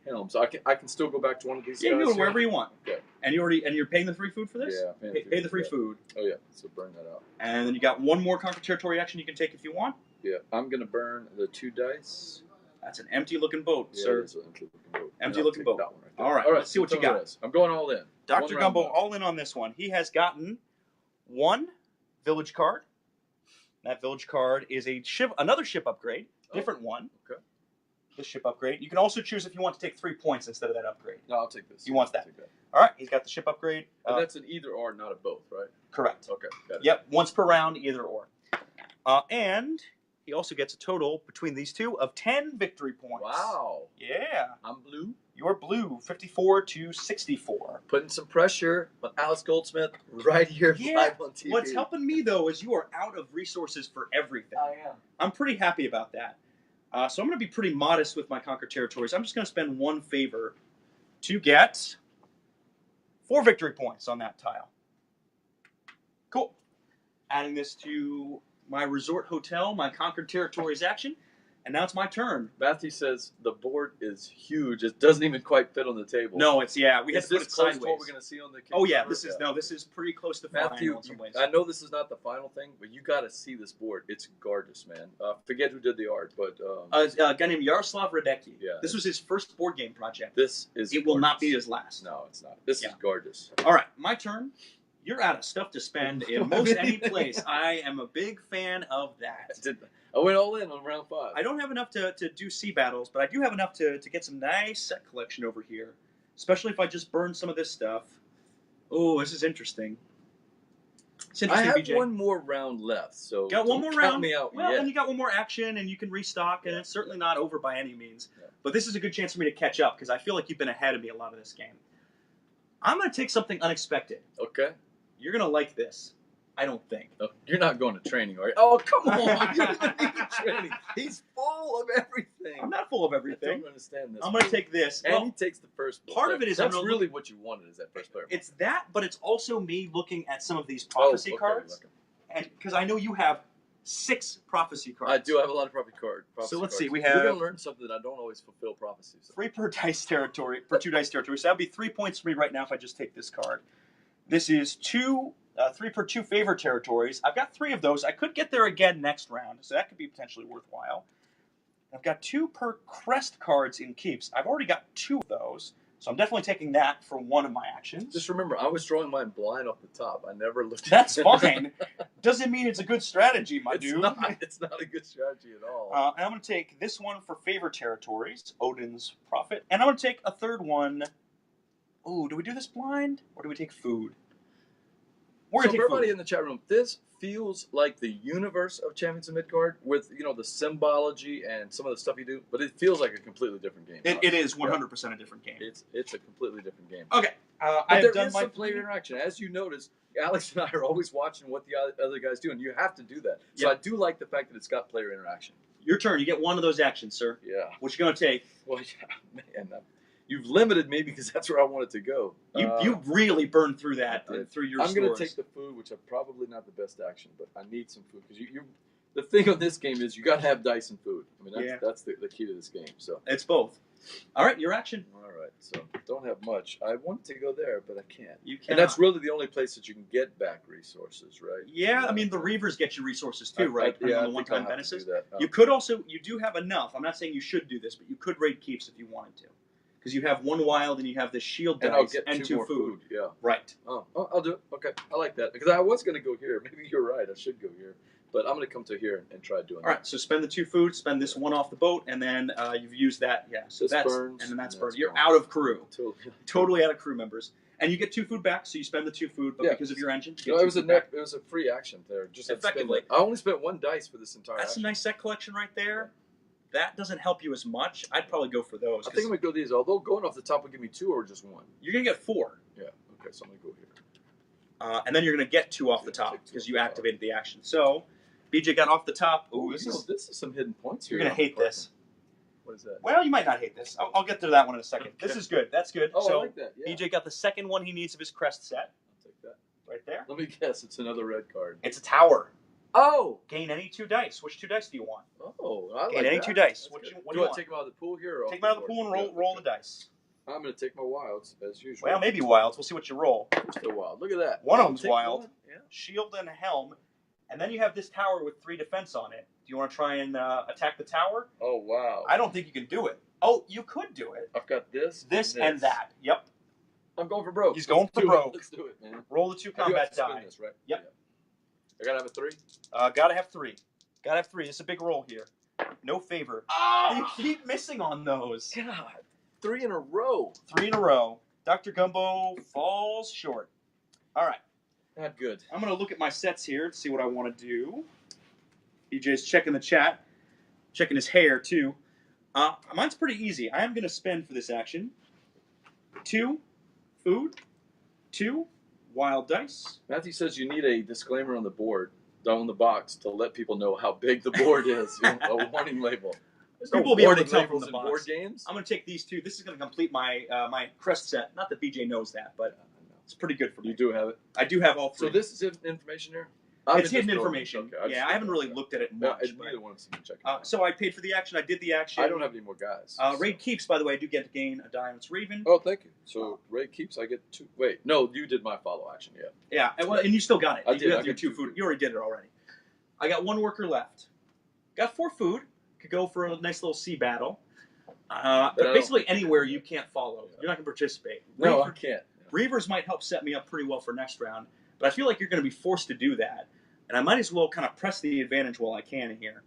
helms. I can still go back to one of these. Yeah, guys you go here. wherever you want. Okay. And you're paying the 3 food for this? Yeah. Pay the 3 food. Oh yeah. So burn that out. And then you got 1 more conquered territory action you can take if you want. Yeah. I'm gonna burn the 2 dice. That's an empty looking boat, Yeah, sir. it is an empty-looking boat. Empty-looking boat. That one right there. All right. Let's see what you tell me got. this. I'm going all in. Dr. One Gumbo, round all in on this one. He has gotten 1 village card. That village card is another ship upgrade, different one. Okay. The ship upgrade. You can also choose if you want to take 3 points instead of that upgrade. No, I'll take this. He wants that. I'll take that. All right, he's got the ship upgrade. But that's an either or, not a both, right? Correct. Okay. Got it. Yep, once per round, either or. And he also gets a total between these two of 10 victory points. Wow. Yeah. I'm blue. You're blue, 54 to 64. Putting some pressure on Alex Goldsmith right here live on TV. What's helping me, though, is you are out of resources for everything. I am. I'm pretty happy about that. So I'm going to be pretty modest with my conquered territories. I'm just going to spend 1 favor to get 4 victory points on that tile. Cool. Adding this to my resort hotel, my conquered territories action, and now it's my turn. Matthew says the board is huge. It doesn't even quite fit on the table. No, we had to put this it close sideways. to what we're going to see on the Oh yeah, Kickstarter? this is pretty close to Matthew, final in some ways. I know this is not the final thing, but you got to see this board. It's gorgeous, man. Forget who did the art, but a guy named Yaroslav Radecki. Yeah. This was his first board game project. this is. It will not be gorgeous. his last. No, it's not. This is gorgeous. All right, my turn. You're out of stuff to spend in most any place. I am a big fan of that. I went all in on round 5. I don't have enough to do sea battles, but I do have enough to get some nice set collection over here, especially if I just burn some of this stuff. Oh, this is interesting. It's I interesting, have BJ. 1 more round left, so Got one more don't count round. me out Well, yet. and you got 1 more action, and you can restock, and it's certainly not over by any means. Yeah. But this is a good chance for me to catch up because I feel like you've been ahead of me a lot of this game. I'm going to take something unexpected. Okay. You're going to like this. I don't think. Oh, you're not going to training, are you? Oh, come on. You're going to training. He's full of everything. I'm not full of I everything. don't understand this. I'm going to take this. And Well, he takes the first player. part of it is that's I'm gonna really what you wanted is that first player. it's that, but it's also me looking at some of these prophecy cards. Okay. And because I know you have 6 prophecy cards. I do have a lot of prophecy cards. So let's see, we We're have- going to learn something that I don't always fulfill prophecies. 3 per dice territory, per 2 dice territory. So that would be 3 points for me right now if I just take this card. This is 3 per 2 favor territories. I've got 3 of those. I could get there again next round, so that could be potentially worthwhile. I've got 2 per crest cards in keeps. I've already got 2 of those, so I'm definitely taking that for 1 of my actions. Just remember, I was drawing mine blind off the top. I never looked at That's it. fine. Doesn't mean it's a good strategy, my It's dude. not. It's not a good strategy at all. And I'm going to take this one for favor territories, Odin's Prophet. And I'm going to take a third one. Ooh, do we do this blind? Or do we take food? We're So going to for take everybody food. in the chat room, this feels like the universe of Champions of Midgard with, the symbology and some of the stuff you do, but it feels like a completely different game. It is 100% a different game. It's a completely different game. Okay. But I have there done is my some player interaction. As you notice, Alex and I are always watching what the other guys do, and you have to do that. So Yep. I do like the fact that it's got player interaction. Your turn. You get 1 of those actions, sir. Yeah. What you going to take? Well, yeah, man. You've limited me because that's where I wanted to go. You really burned through that, I did. through your I'm going to stores. take the food, which are probably not the best action, but I need some food because the thing on this game is you got to have dice and food. I mean, that's the key to this game. So It's both. All right, your action. all right, so don't have much. I want to go there, but I can't. You can. And that's really the only place that you can get back resources, right? Yeah, I mean, the Reavers get you resources too, right? Depending on the I think I'll one-time have to do bonuses. that. You could also, you do have enough. I'm not saying you should do this, but you could raid keeps if you wanted to. Because you have 1 wild and you have the shield and I'll dice get and 2 2 more food. Yeah. Right. Oh, I'll do it. Okay, I like that because I was going to go here. Maybe you're right. I should go here, but I'm going to come to here and try doing All right, so spend the 2 food, spend this 1 off the boat, and then you've used that. Yeah, so This that's burns, and then that's and burned. that's You're gone. out of crew, that. totally out of crew members, and you get 2 food back. So you spend the 2 food, but Yeah. because of your engine, you get No, 2 it was a food back. it was a free action there. Just had to spend Effectively. I only spent 1 dice for this entire That's a action. nice set collection right there. that doesn't help you as much. I'd probably go for those. I think I'm going to go these. Although going off the top will give me 2 or just 1. You're going to get 4. Yeah. Okay, so I'm going to go here. And then you're going to get 2 off the top because you activated the action. So, BJ got off the top. Ooh, this is some hidden points here. You're going to hate this. What is that? Well, you might not hate this. I'll get to that one in a second. Okay. This is good. That's good. Oh, so, I like that. Yeah. BJ got the second one he needs of his crest set. I'll take that. Right there. Let me guess. It's another red card. It's a tower. Oh! Gain any 2 dice. Which 2 dice do you want? Oh, I like Gain any that. 2 dice. What do do you I want? take them out of the pool here? Or Take them out of the pool and roll the dice. I'm going to take my wilds, as usual. Well, maybe wilds. We'll see what you roll. Still wild. Look at that. One of them's Take wild. one. Yeah. Shield and helm. And then you have this tower with 3 defense on it. Do you want to try and attack the tower? Oh, wow. I don't think you can do it. Oh, you could do it. I've got this. This and that. Yep. I'm going for broke. He's going for do it. broke. Let's do it, man. Roll the 2 I do have combat to spin die. this, right? Yep. Yeah. I got to have a 3? Gotta have 3. Gotta have 3. It's a big roll here. No favor. Oh! You keep missing on those. God. 3 in a row. 3 in a row. Dr. Gumbo falls short. All right. Not good. I'm going to look at my sets here to see what I want to do. BJ's checking the chat. Checking his hair, too. Mine's pretty easy. I am going to spend for this action 2 food, 2 wild dice. Matthew says you need a disclaimer on the board, down the box, to let people know how big the board is. You know, a warning label. There's People no will be able to warning tell from labels the in box. board games. I'm going to take these 2. This is going to complete my my crest set. Not that BJ knows that, but it's pretty good for me. You do have it. I do have all 3. So this is information here? It's hidden information. Okay, I haven't really looked at it much. Neither one of us have been checking. So I paid for the action. I did the action. I don't have any more guys. Raid keeps, by the way. I do get to gain a die on its Raven. Oh, thank you. So Raid keeps. I get 2. Wait, no, you did my follow action. Yeah. Yeah, and you still got it. I You did. got I your got 2 2 food. food. You already did it already. I got 1 worker left. Got 4 food. Could go for a nice little sea battle. But basically anywhere you can't follow. You're not going to participate. No, I can't. Reavers might help set me up pretty well for next round, but I feel like you're going to be forced to do that. And I might as well kind of press the advantage while I can here.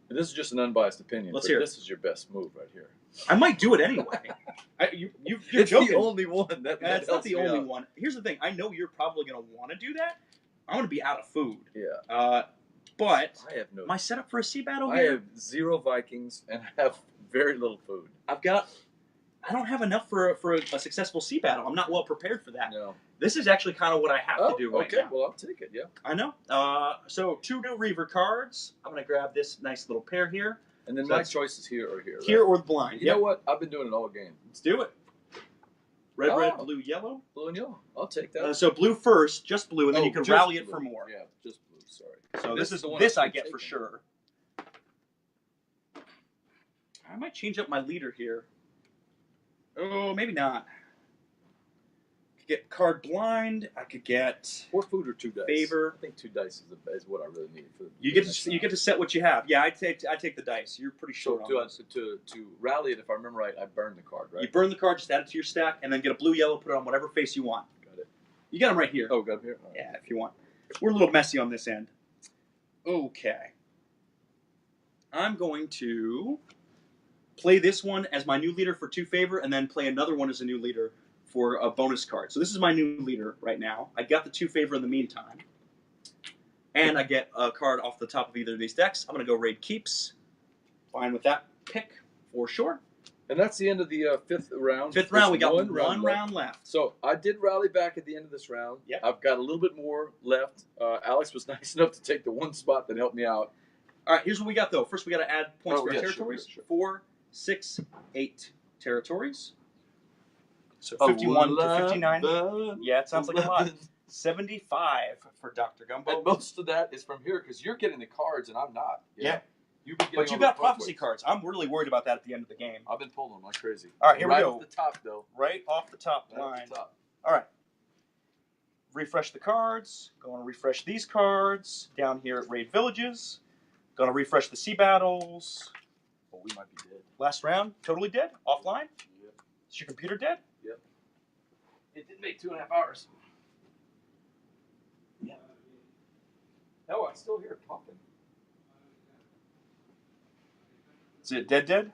This is just an unbiased opinion. Let's but hear it. This is your best move right here. I might do it anyway. You're It's joking. the only one. That's not the only one. Here's the thing. I know you're probably going to want to do that. I'm going to be out of food. Yeah. But I have no. my setup for a sea battle I here, have 0 Vikings and I have very little food. I don't have enough for a successful sea battle. I'm not well prepared for that. No. This is actually kind of what I have to do right okay. now. Well, I'll take it. Yeah. I know. So 2 new Reaver cards. I'm going to grab this nice little pair here. And then So my that's- choice is here or here. Here right? or the blind. You know what? I've been doing it all game. Let's do it. Red, red, Oh. blue, yellow. Blue and yellow. I'll take that. So blue first, just blue, and then Oh, you can just rally it blue. for more. Yeah, just blue. Sorry. So This this is is the one this I I keep get for taking. sure. I might change up my leader here. Oh, maybe not. Could get card blind. I could get 4 food or 2 dice. favor. I think 2 dice is what I really need for. You get to set what you have. Yeah, I take the dice. You're pretty So short on those. to rally it, if I remember right, I burn the card, right? You burn the card, just add it to your stack, and then get a blue, yellow, put it on whatever face you want. Got it. You got them right here. Oh, got it here. All right. Yeah, if you want. We're a little messy on this end. Okay. I'm going to play this one as my new leader for 2 favor, and then play another one as a new leader for a bonus card. So this is my new leader right now. I got the 2 favor in the meantime. And I get a card off the top of either of these decks. I'm going to go Raid Keeps. Fine with that pick, for sure. And that's the end of the 5th round. 5th round, we got There's one round left. So I did rally back at the end of this round. Yep. I've got a little bit more left. Alex was nice enough to take the 1 spot that helped me out. All right, here's what we got, though. First, we got to add points Oh, for our yeah, territories. sure. 4, 6, 8 territories. So 51 to 59. 11, Yeah, it sounds like a lot. 11. 75 for Dr. Gumbo. And most of that is from here because you're getting the cards and I'm not. Yeah. You've been But you got prophecy cards. I'm really worried about that at the end of the game. I've been pulling them like crazy. All right, here we right go. off the top, though. Right off the top Right off line. the top. All right. Refresh the cards. Going to refresh these cards. Down here at Raid Villages. Going to refresh the sea battles. Oh, we might be dead. Last round, totally dead. Offline. Yep. Is your computer dead? Yep. It did make 2.5 hours. Yeah. No, I still hear it pumping. Is it dead? Can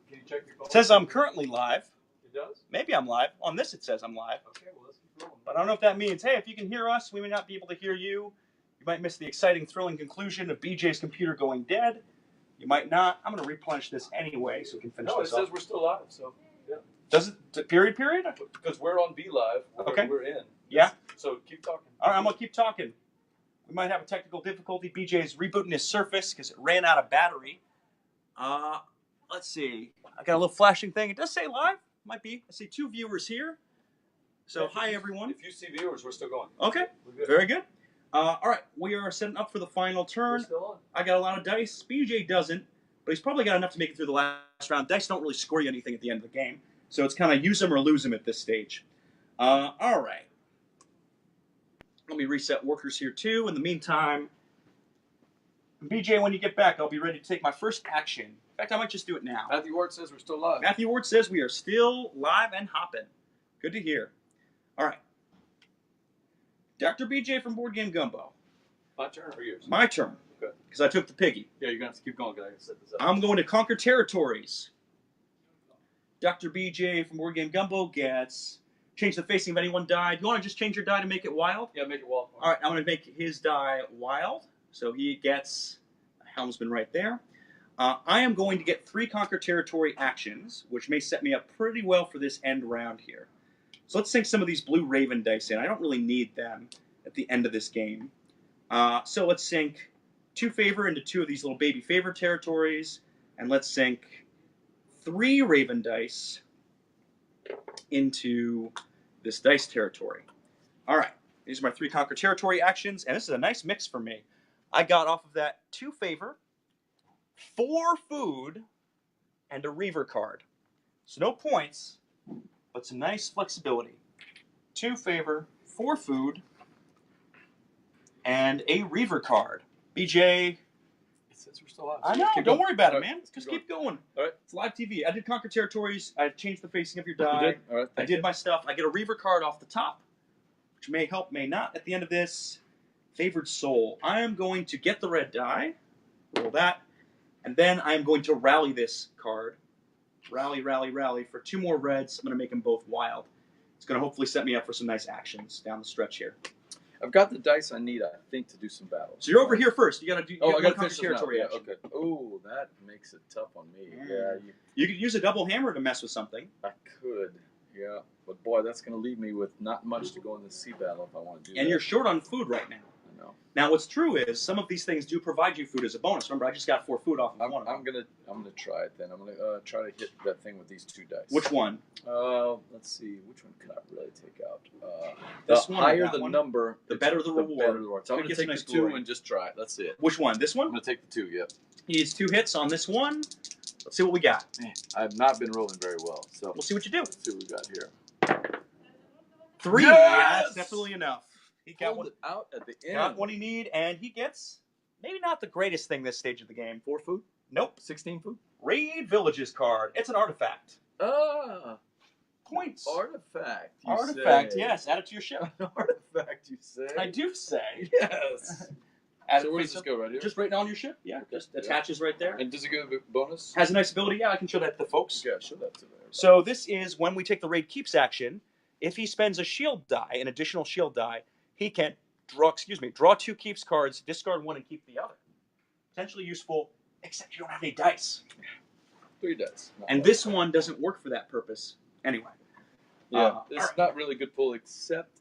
you check your phone? It says I'm currently live. It does? Maybe I'm live. On this, it says I'm live. Okay, well, let's keep rolling. But I don't know if that means, hey, if you can hear us, we may not be able to hear you. You might miss the exciting, thrilling conclusion of BJ's computer going dead. You might not. I'm going to replenish this anyway so we can finish this No, it up. says we're still live, so yeah. Does it? Period? Because we're on B Live. Okay. We're in. Yeah. So keep talking. All right, I'm going to keep talking. We might have a technical difficulty. BJ's rebooting his Surface because it ran out of battery. Let's see. I got a little flashing thing. It does say live. Might be. I see 2 viewers here. So, hi, everyone. If you see viewers, we're still going. Okay. Very good. All right. We are setting up for the final turn. We're still on. I got a lot of dice. BJ doesn't, but he's probably got enough to make it through the last round. Dice don't really score you anything at the end of the game. So it's kind of use them or lose them at this stage. All right. Let me reset workers here, too. In the meantime, BJ, when you get back, I'll be ready to take my first action. In fact, I might just do it now. Matthew Ward says we're still live. Matthew Ward says we are still live and hopping. Good to hear. All right. Dr. BJ from Board Game Gumbo. My turn or yours? My turn. Okay. Because I took the piggy. Yeah, you're going to have to keep going because I got to set this up. I'm going to conquer territories. Dr. BJ from Board Game Gumbo gets change the facing of anyone die. You want to just change your die to make it wild? Yeah, make it wild. All right, I'm going to make his die wild. So he gets a helmsman right there. I am going to get 3 conquer territory actions, which may set me up pretty well for this end round here. So let's sink some of these blue Raven dice in. I don't really need them at the end of this game. So let's sink 2 favor into 2 of these little baby favor territories, and let's sink 3 Raven dice into this dice territory. All right, these are my 3 conquer territory actions, and this is a nice mix for me. I got off of that 2 favor, 4 food, and a Reaver card. So no points, but some nice flexibility. 2 favor, 4 food, and a Reaver card. BJ, It says we're still live. I know, don't worry about it, man. Let's Just keep going. All right. It's live TV. I did conquer territories. I changed the facing of your die. You did? All right. I did my stuff. I get a Reaver card off the top, which may help, may not. At the end of this, favored soul. I am going to get the red die, roll that, and then I am going to rally this card. Rally, rally, rally for 2 more reds. I'm going to make them both wild. It's going to hopefully set me up for some nice actions down the stretch here. I've got the dice I need, I think, to do some battles. So you're over here first. You got to do. Oh, I got to conquer finish territory Yeah, action. okay. Oh, that makes it tough on me. Mm. Yeah, You could use a double hammer to mess with something. I could. Yeah, but boy, that's going to leave me with not much to go in the sea battle if I want to do that. And you're short on food right now. I know. Now, what's true is some of these things do provide you food as a bonus. Remember, I just got 4 food off of one of them. I'm gonna try it then. I'm gonna try to hit that thing with these 2 dice. Which one? Let's see. Which one can I really take out? This the one or higher that the one? number, The better the reward. better the reward. So I'm Gonna gonna get take some the nice 2 glory. and just try it. That's it. Which one? This I'm one? gonna take the 2. Yep. He's 2 hits on this one. Let's see what we got. Man, I've not been rolling very well, so We'll see what you do. let's see what we got here. 3. Yes! Yeah, that's definitely enough. He got Pulled one. it out at the end. Got what he need, and he gets maybe not the greatest thing this stage of the game. 4 food, Nope. 16 food. Raid Villages card. It's an artifact. Ah, Points. artifact. You Artifact. say. Yes. Add it to your ship. An artifact. You say. I do say. Yes. Add So it where face does this up. go right here? Just right now on your ship. Yeah. Just Yeah. attaches right there. And does it give a bonus? Has a nice ability. Yeah, I can show that to the folks. Yeah, show that to them. So this is when we take the raid keeps action. If he spends a shield die, an additional shield die, he can draw 2 keeps cards, discard 1, and keep the other. Potentially useful, except you don't have any dice. 3 dice. Not And bad. this one doesn't work for that purpose. Anyway, Yeah, it's alright. not really good pull except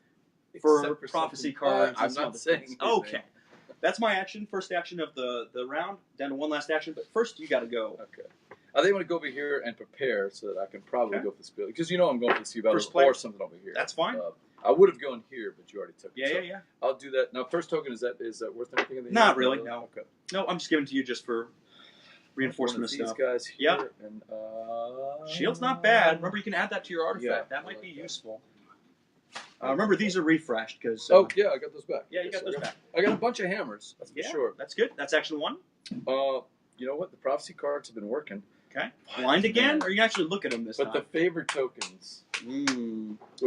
for prophecy something- cards. I'm and some not other saying things. anything. Okay. That's my action. First action of the round. Down to 1 last action. But first, you got to go. Okay. I think I'm going to go over here and prepare so that I can probably Okay. go for the spiel. Because you know I'm going for the sea battle First player. or something over here. That's fine. I would have gone here, but you already took it. Yeah, So yeah, yeah. I'll do that. Now, first token, is that worth anything in the Not hand? really, no. Okay. No, I'm just giving it to you just for reinforcement of One of stuff. these guys here. Yep. And, Shield's not bad. Remember, you can add that to your artifact. Yeah, that I might like be that. useful. Remember, these are refreshed because. Oh, yeah, I got those back. Yeah, you got So those back. I got a bunch of hammers, that's for Yeah, sure. that's good. That's action 1. You know what? The prophecy cards have been working. Okay. Blind again, or you can actually look at them this But the time. favorite tokens For would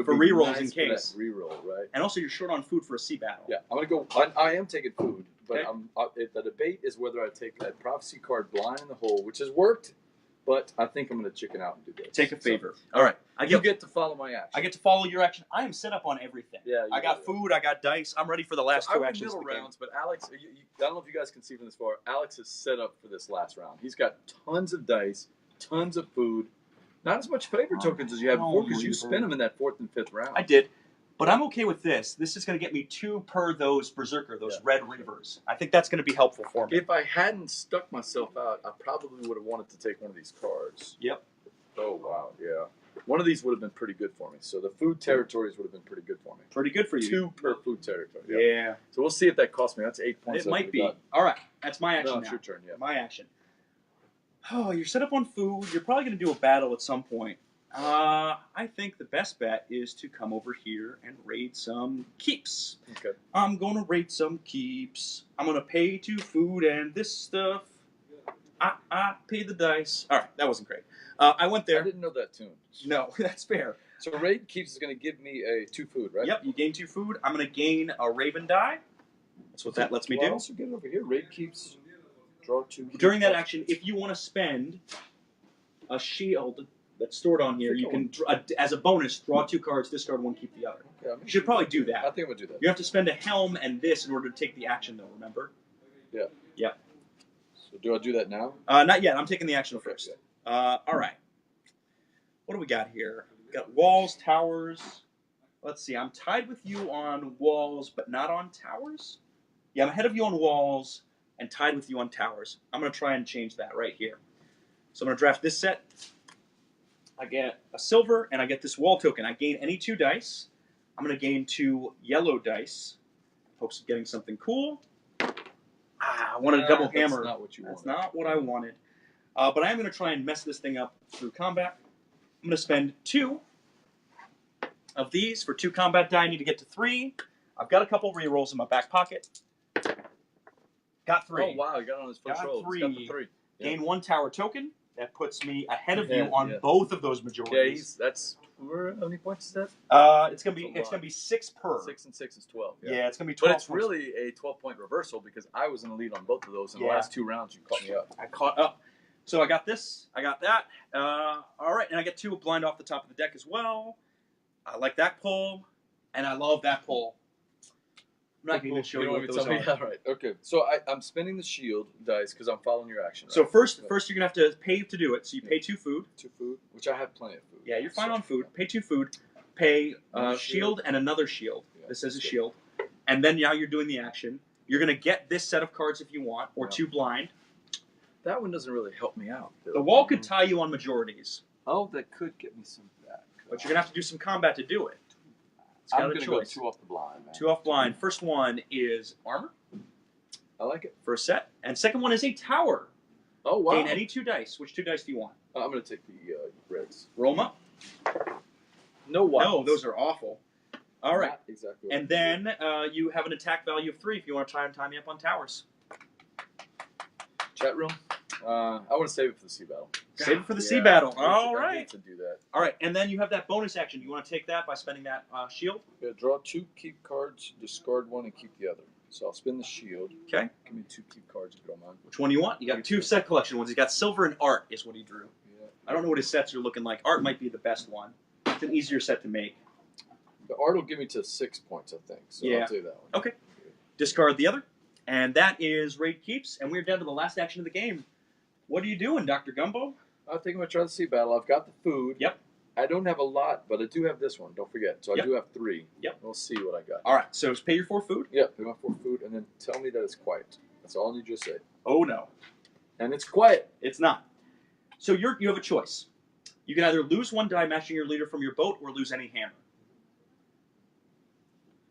be rerolls nice in for that case. reroll, right? And also, you're short on food for a sea battle. Yeah, I'm gonna go. I am taking food, but Okay. the debate is whether I take that prophecy card blind in the hole, which has worked, but I think I'm going to chicken out and do this. Take a favor. So, all right. You get to follow my action. I get to follow your action. I am set up on everything. Yeah. I got food. I got dice. I'm ready for the last two actions. Middle rounds, but Alex, I don't know if you guys can see from this far. Alex is set up for this last round. He's got tons of dice, tons of food. Not as much favor tokens as you had before because you spent them in that 4th and 5th round. I did. But I'm okay with this. This is going to get me 2 per those Berserker, those red Reavers. I think that's going to be helpful for me. If I hadn't stuck myself out, I probably would have wanted to take one of these cards. Yep. Oh, wow, yeah. One of these would have been pretty good for me. So the food territories would have been pretty good for me. Pretty good for you. 2 per food territory. Yep. Yeah. So we'll see if that costs me. That's 8 points. It might be. All right. That's my action No, now. it's your turn, yeah. My action. Oh, you're set up on food. You're probably going to do a battle at some point. I think the best bet is to come over here and raid some keeps. Okay. I'm going to raid some keeps. I'm going to pay 2 food and this stuff. I pay the dice. All right, that wasn't great. I went there. I didn't know that tune. No, that's fair. So raid keeps is going to give me a 2 food, right? Yep, you gain 2 food. I'm going to gain a Raven die. That's what that lets me Well, I do. also get it over here. Raid keeps. Draw 2. During that action, if you want to spend a shield that's stored on here, you can, as a bonus, draw 2 cards, discard 1, keep the other. Yeah, You should probably do I that. think I'm going to do that. You have to spend a helm and this in order to take the action, though, remember? Yeah. Yep. So do I do that now? Not yet. I'm taking the action first. All right. What do we got here? We got walls, towers. Let's see. I'm tied with you on walls, but not on towers. Yeah, I'm ahead of you on walls and tied with you on towers. I'm going to try and change that right here. So I'm going to draft this set. I get a silver, and I get this wall token. I gain any 2 dice. I'm going to gain 2 yellow dice. Hopes of getting something cool. I wanted a double hammer. That's not what you wanted. That's not what I wanted. But I am going to try and mess this thing up through combat. I'm going to spend 2 of these for 2 combat die. I need to get to 3. I've got a couple rerolls in my back pocket. Got 3. Oh, wow. You got it on his first Got roll. 3. Got the 3. Yeah. Gain 1 tower token. That puts me ahead of you Yeah, on yeah. both of those majorities. Yeah, how many points is that? It's gonna be 6 per. 6 and 6 is 12. Yeah, it's gonna be 12. But it's really a 12-point reversal because I was in the lead on both of those in the Yeah. last 2 rounds. You caught me up. I caught up. So I got this. I got that. All right, and I get 2 blind off the top of the deck as well. I like that pull, and I love that pull. I'm not going to show you what those are. All right. Okay. So I'm spinning the shield dice because I'm following your action. Right? So first you're gonna have to pay to do it. So you pay 2 food. 2 food, which I have plenty of food. Yeah, you're fine on food. Pay 2 food. Pay Another shield and another shield. Yeah, This is a that's good. shield. And then now you're doing the action. You're gonna get this set of cards if you want, or Yeah. 2 blind. That one doesn't really help me out. The wall could tie you on majorities, Oh, that could get me some back. but you're gonna have to do some combat to do it. It's I'm got a going to go choice. 2 off the blind, man. 2 off blind. First one is armor I like it. for a set, and second one is a tower. Oh, wow. Gain any 2 dice. Which 2 dice do you want? I'm going to take the reds. Roll 'em up. No whites. No, those are awful. All right. Not exactly what And then you have an attack value of 3 if you want to try and tie me up on towers. Chat room. I want to save it for the sea battle. Save it for the sea Yeah, battle. I All hate right. to do that. All right, and then you have that bonus action. You want to take that by spending that shield? Yeah, draw 2 keep cards, discard 1, and keep the other. So I'll spin the shield. Okay. Give me 2 keep cards if you don't mind. Which one do you want? You got 2 set collection ones. He's got silver and art is what he drew. Yeah. I don't know what his sets are looking like. Art might be the best one. It's an easier set to make. The art will give me to 6 points, I think. So Yeah. I'll do that one. Okay. Discard the other. And that is raid keeps, and we're down to the last action of the game. What are you doing, Dr. Gumbo? I think I'm going to try the sea battle. I've got the food. Yep. I don't have a lot, but I do have this one. Don't forget. So I Yep. do have 3. Yep. We'll see what I got. All right, so pay your 4 food. Yeah, pay my 4 food, and then tell me that it's quiet. That's all I need you to say. Oh, no. And it's quiet. It's not. So you have a choice. You can either lose 1 die matching your leader from your boat or lose any hammer.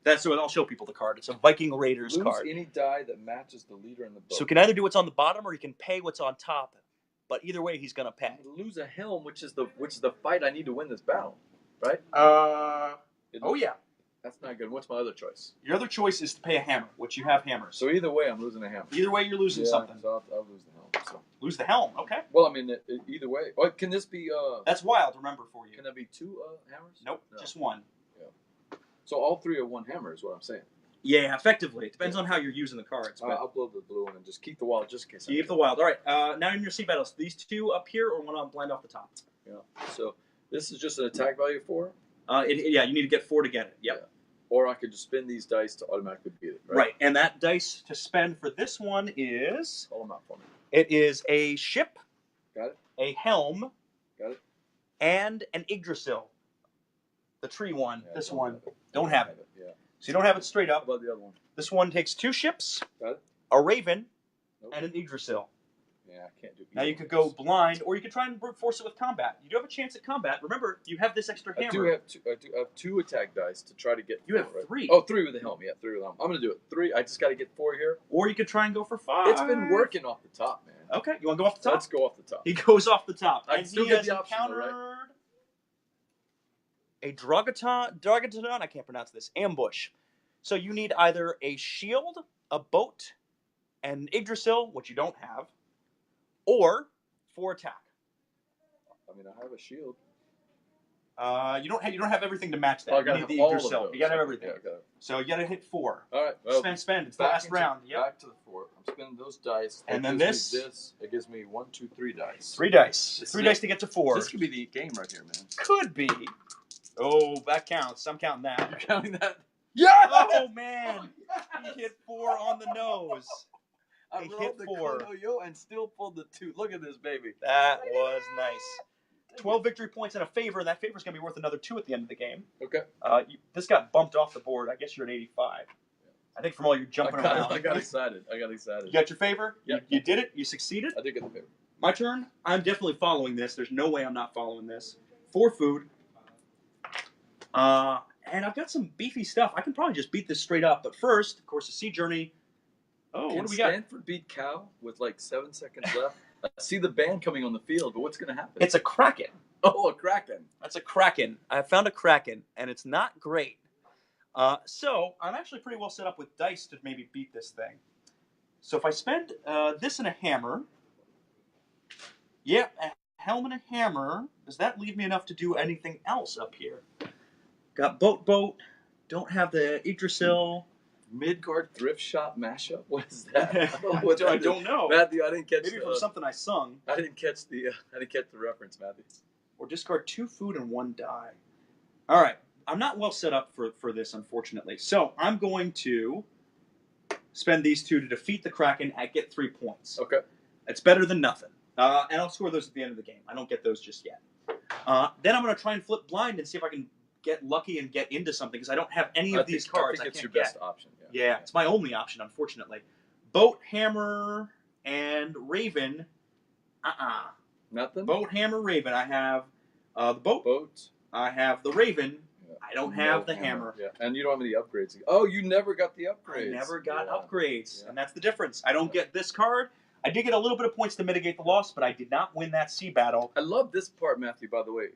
That's so I'll show people the card. It's a Viking Raiders Lose card. any die that matches the leader in the boat. So he can either do what's on the bottom or he can pay what's on top. But either way, he's going to pay. Lose a helm, which is the fight I need to win this battle, right? Oh, yeah. That's not good. What's my other choice? Your other choice is to pay a hammer, which you have hammers. So either way, I'm losing a hammer. Either way, you're losing something. So I'll lose the helm. So. Lose the helm, okay. Well, I mean, either way. Oh, can this be? That's wild, remember, for you. Can there be 2 hammers? Nope, No. just 1. So all 3 are 1 hammer is what I'm saying. Yeah, effectively. It depends on how you're using the cards. But I'll blow the blue one and just keep the wild just in case. keep the wild. All right. Now in your sea battles, these two up here or one on blind off the top? Yeah. So this is just an attack value 4? Yeah, you need to get 4 to get it. Yep. Yeah. Or I could just spin these dice to automatically beat it. Right. And that dice to spend for this one is... Call them out for me. It is a ship. Got it. A helm. Got it. And an Yggdrasil. The tree one. Yeah, this don't one. have it. Don't have it. Yeah. So you don't have it straight How up. about the other one? This one takes 2 ships, Got it. a raven, Nope. and an Yggdrasil. Yeah, I can't do. Now you could go blind, or you could try and brute force it with combat. You do have a chance at combat. Remember, you have this extra hammer. I do have 2 attack dice to try to get. You have 4, right? 3. Oh, 3 with the helm. Yeah, 3 with the helm. I'm gonna do it. 3. I just got to get 4 here. Or you could try and go for 5. It's been working off the top, man. Okay, you want to go off the top? Let's go off the top. He goes off the top. I And still he get has the option, though, encountered right? a Dragaton, I can't pronounce this, ambush. So you need either a shield, a boat, an Yggdrasil, which you don't have, or 4 attack. I mean, I have a shield. You don't have everything to match that. Oh, I You gotta need have the all of Yggdrasil. those. You gotta have everything. Yeah, I got it. So you gotta hit 4. All right. Well, Spend. It's the back last into- round. Yep. Back to the 4. I'm spinning those dice. And That then gives me this? this. It gives me 1, 2, 3 dice. 3 dice. This 3 is dice it. to get to 4. This could be the game right here, man. Could be. Oh, that counts. I'm counting that. You're counting that? Yeah! Oh, man. He hit 4 on the nose. I He rolled hit the 4. Kono-Yo and still pulled the 2. Look at this, baby. That was nice. 12 victory points and a favor, and that favor's going to be worth another 2 at the end of the game. Okay. This got bumped off the board. I guess you're at 85. I think from all your jumping around. I got excited. You got your favor? Yep. You did it? You succeeded? I did get the favor. My turn. I'm definitely following this. There's no way I'm not following this. 4 food. And I've got some beefy stuff. I can probably just beat this straight up. But first, of course, the Sea Journey. Oh, Can what do we got? Stanford beat Cal with like 7 seconds left? I see the band coming on the field, but what's going to happen? It's a Kraken. Oh, a Kraken. That's a Kraken. I found a Kraken, and it's not great. So I'm actually pretty well set up with dice to maybe beat this thing. So if I spend this and a hammer, yeah, a helm and a hammer, does that leave me enough to do anything else up here? Got boat, don't have the Yggdrasil. Midgard thrift shop mashup. What is that? I don't know. Matthew, I didn't catch. Maybe from something I sung. I didn't catch the reference, Matthew. Or discard 2 food and 1 die. All right, I'm not well set up for this, unfortunately. So I'm going to spend these 2 to defeat the Kraken. I get 3 points. Okay. It's better than nothing. And I'll score those at the end of the game. I don't get those just yet. Then I'm going to try and flip blind and see if I can get lucky and get into something, because I don't have any of these cards. I think it's your can't best get. option. Yeah, it's my only option, unfortunately. Boat, hammer, and raven. Nothing. Boat, hammer, raven. I have the boat. I have the raven. Yeah. I don't have the hammer. Yeah, and you don't have any upgrades. Oh, you never got the upgrades. I never got Yeah. upgrades, Yeah. and that's the difference. I don't get this card. I did get a little bit of points to mitigate the loss, but I did not win that sea battle. I love this part, Matthew, by the way.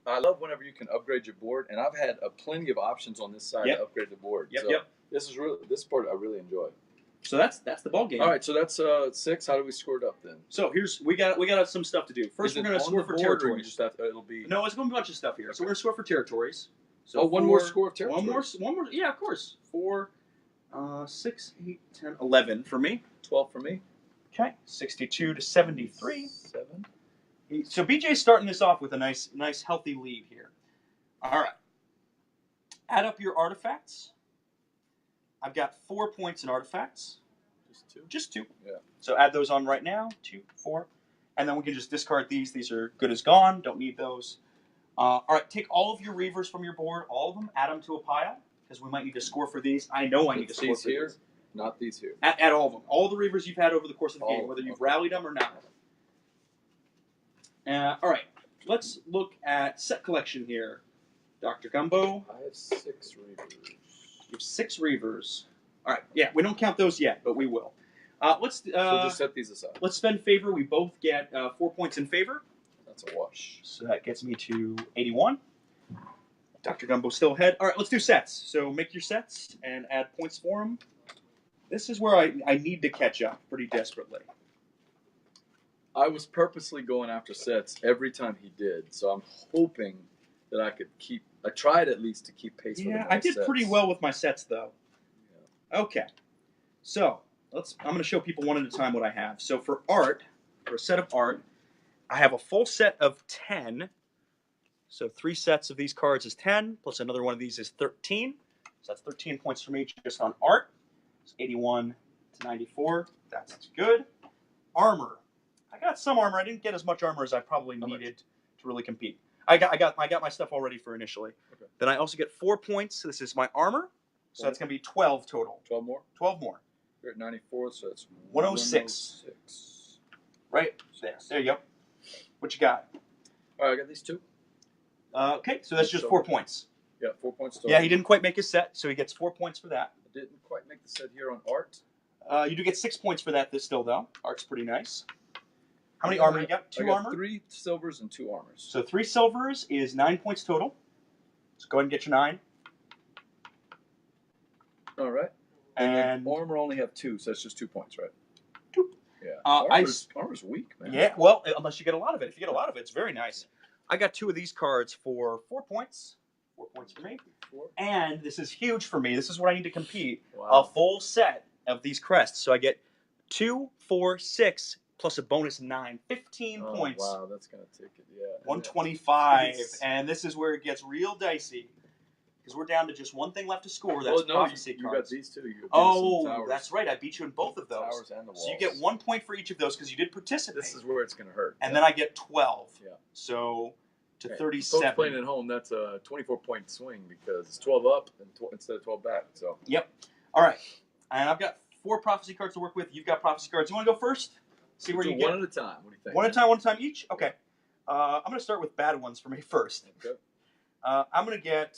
I love whenever you can upgrade your board, and I've had plenty of options on this side Yep. to upgrade the board. Yep, so yep. This part I really enjoy. So that's the ball game. All right, so that's 6. How do we score it up then? So we got some stuff to do. First, Is we're it going to on score the for board, or you territories. just have it'll be No, it's going to be a bunch of stuff here. So we're going to score for territories. So Oh, one more score of One more. Yeah, of course. 4, 6, 8, 10, 11 for me. 12 for me. Okay, 62 to 73. 7. So BJ's starting this off with a nice, healthy lead here. All right. Add up your artifacts. I've got 4 points in artifacts. Just 2. Just 2. Yeah. So add those on right now. 2, 4. And then we can just discard these. These are good as gone. Don't need those. All right. Take all of your Reavers from your board. All of them. Add them to a pile, because we might need to score for these. I know I need to score These for here, these. not these here. Add all of them. All the Reavers you've had over the course of the All game, of whether them, you've okay. rallied them or not. All right. Let's look at set collection here. Dr. Gumbo. I have 6 Reavers. You have 6 Reavers. All right. Yeah, we don't count those yet, but we will. So just set these aside. Let's spend favor. We both get 4 points in favor. That's a wash. So that gets me to 81. Dr. Gumbo's still ahead. All right, let's do sets. So make your sets and add points for them. This is where I need to catch up pretty desperately. I was purposely going after sets every time he did, so I'm hoping that I could keep. I tried at least to keep pace with him. Yeah, on I the did sets. pretty well with my sets, though. Okay. So I'm going to show people one at a time what I have. So for art, for a set of art, I have a full set of 10. So 3 sets of these cards is 10, plus another one of these is 13. So that's 13 points for me just on art. It's 81 to 94. That's good. Armor. I got some armor. I didn't get as much armor as I probably needed to really compete. I got my stuff all ready for initially. Okay. Then I also get 4 points. So this is my armor. So that's going to be 12 total. 12 more? 12 more. You're at 94, so that's 106. Right there. There you go. What you got? All right, I got these 2. Okay, so that's just 4 points. Yeah, 4 points total. Yeah, he didn't quite make his set, so he gets 4 points for that. I didn't quite make the set here on art. You do get 6 points for that still, though. Art's pretty nice. How many armor you got? 2 armor? 3 silvers and 2 armors. So 3 silvers is 9 points total. So go ahead and get your 9. All right. And armor only have 2, so that's just 2 points, right? 2. Yeah. Armor's weak, man. Yeah, well, unless you get a lot of it. If you get a lot of it, it's very nice. I got 2 of these cards for 4 points. 4 points for me. 4. And this is huge for me. This is what I need to compete. Wow. A full set of these crests. So I get 2, 4, 6, plus a bonus 9. 15 points. Wow, that's going to take it, yeah. 125. And this is where it gets real dicey. Because we're down to just one thing left to score. That's prophecy cards. You got these 2. That's right. I beat you in both of those. Towers and the walls. So you get 1 point for each of those because you did participate. This is where it's going to hurt. And then I get 12. Yeah. So to 37. Folks playing at home, that's a 24-point swing because it's 12 up instead of 12 back. So. Yep. All right. And I've got 4 prophecy cards to work with. You've got prophecy cards. You want to go first? See where you get? One at a time. What do you think? One at a time each? Okay. I'm going to start with bad ones for me first. Okay. I'm going to get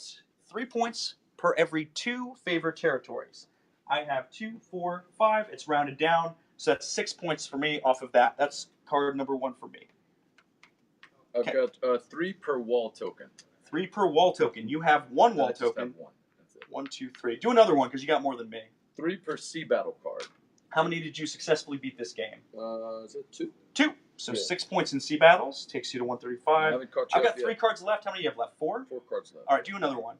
3 points per every 2 favored territories. I have 2, 4, 5. It's rounded down. So that's 6 points for me off of that. That's card number 1 for me. I've got 3 per wall token. 3 per wall token. You have 1 wall token. Have 1. That's it. 1, 2, 3. Do another one because you got more than me. 3 per sea battle card. How many did you successfully beat this game? Is it 2? 2. So 6 points in sea battles takes you to 135. I've got 3 cards left. How many do you have left? 4? 4 cards left. All right, do another one.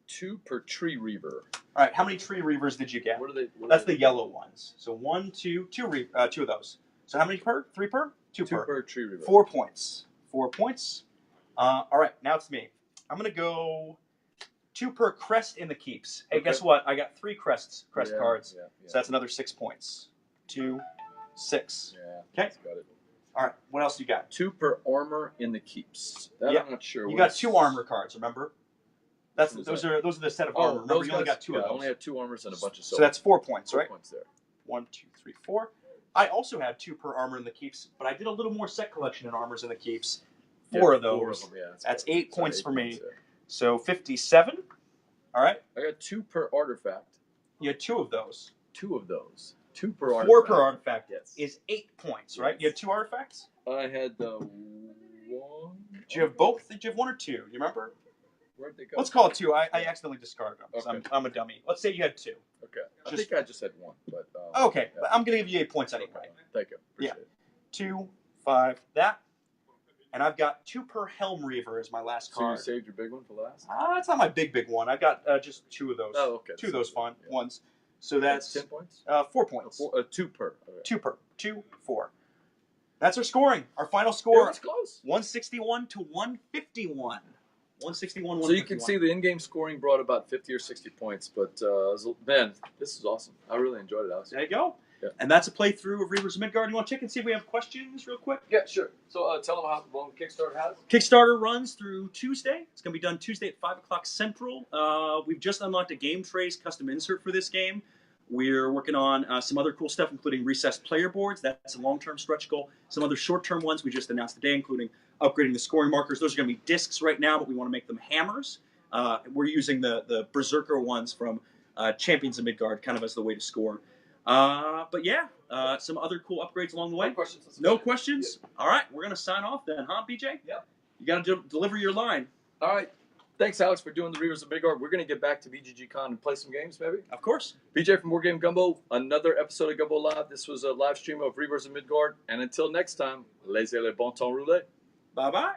2 per tree reaver. All right, how many tree reavers did you get? What are they? That's the yellow ones. So 1, 2, 2 of those. So how many per? 3 per? 2 per. 2 per tree reaver. 4 points. 4 points. All right, now it's me. I'm gonna go 2 per crest in the keeps. Hey, guess what? I got 3 crest cards. Yeah. So that's another 6 points. 2, 6. Yeah. Okay. Got it. All right. What else you got? 2 per armor in the keeps. I'm not sure. You got 2 armor cards. Remember? Those are the set of armor. Remember, you only got 2 of those. I only have 2 armors and a bunch of silver. So that's 4 points, right? 4 points there. 1, 2, 3, 4. I also had 2 per armor in the keeps, but I did a little more set collection in armors in the keeps. 4 of those. 4 of them, yeah, that's 8 points for me. So 57. All right. I got 2 per artifact. You had 2 of those. 2 of those. 2 per artifact. 4 per artifact. Yes. Is 8 points, right? You had 2 artifacts. I had 1. Did you have both? Did you have 1 or 2? You remember? Where'd they go? Let's call it 2. I accidentally discarded them. Okay. I'm a dummy. Let's say you had 2. Okay. I think I just had 1. But okay. Yeah. But I'm gonna give you 8 points anyway. Thank you. Appreciate it. 2, 5, that. And I've got 2 per Helm Reaver as my last card. So you saved your big one for last? That's not my big one. I got just 2 of those. Oh, okay. 2 of those fun ones. So that's 10 points? 4 points. 2 per. Okay. 2 per. 2, 4. That's our scoring. Our final score. It's close. 161 to 151. 161, So you can see the in-game scoring brought about 50 or 60 points. But, man, this is awesome. I really enjoyed it, Alex. There you go. Yeah. And that's a playthrough of Reavers of Midgard. You want to check and see if we have questions real quick? Yeah, sure. So tell them how long Kickstarter has. Kickstarter runs through Tuesday. It's going to be done Tuesday at 5 o'clock Central. We've just unlocked a Game Trays custom insert for this game. We're working on some other cool stuff, including recessed player boards. That's a long-term stretch goal. Some other short-term ones we just announced today, including upgrading the scoring markers. Those are going to be discs right now, but we want to make them hammers. We're using the Berserker ones from Champions of Midgard kind of as the way to score. But yeah, some other cool upgrades along the way. No questions. No questions? Yeah. All right, we're going to sign off then, huh, BJ? Yeah. You got to deliver your line. All right. Thanks, Alex, for doing the Reavers of Midgard. We're going to get back to BGG Con and play some games, maybe? Of course. BJ from Board Game Gumbo, another episode of Gumbo Live. This was a live stream of Reavers of Midgard. And until next time, laissez le bon temps rouler. Bye-bye.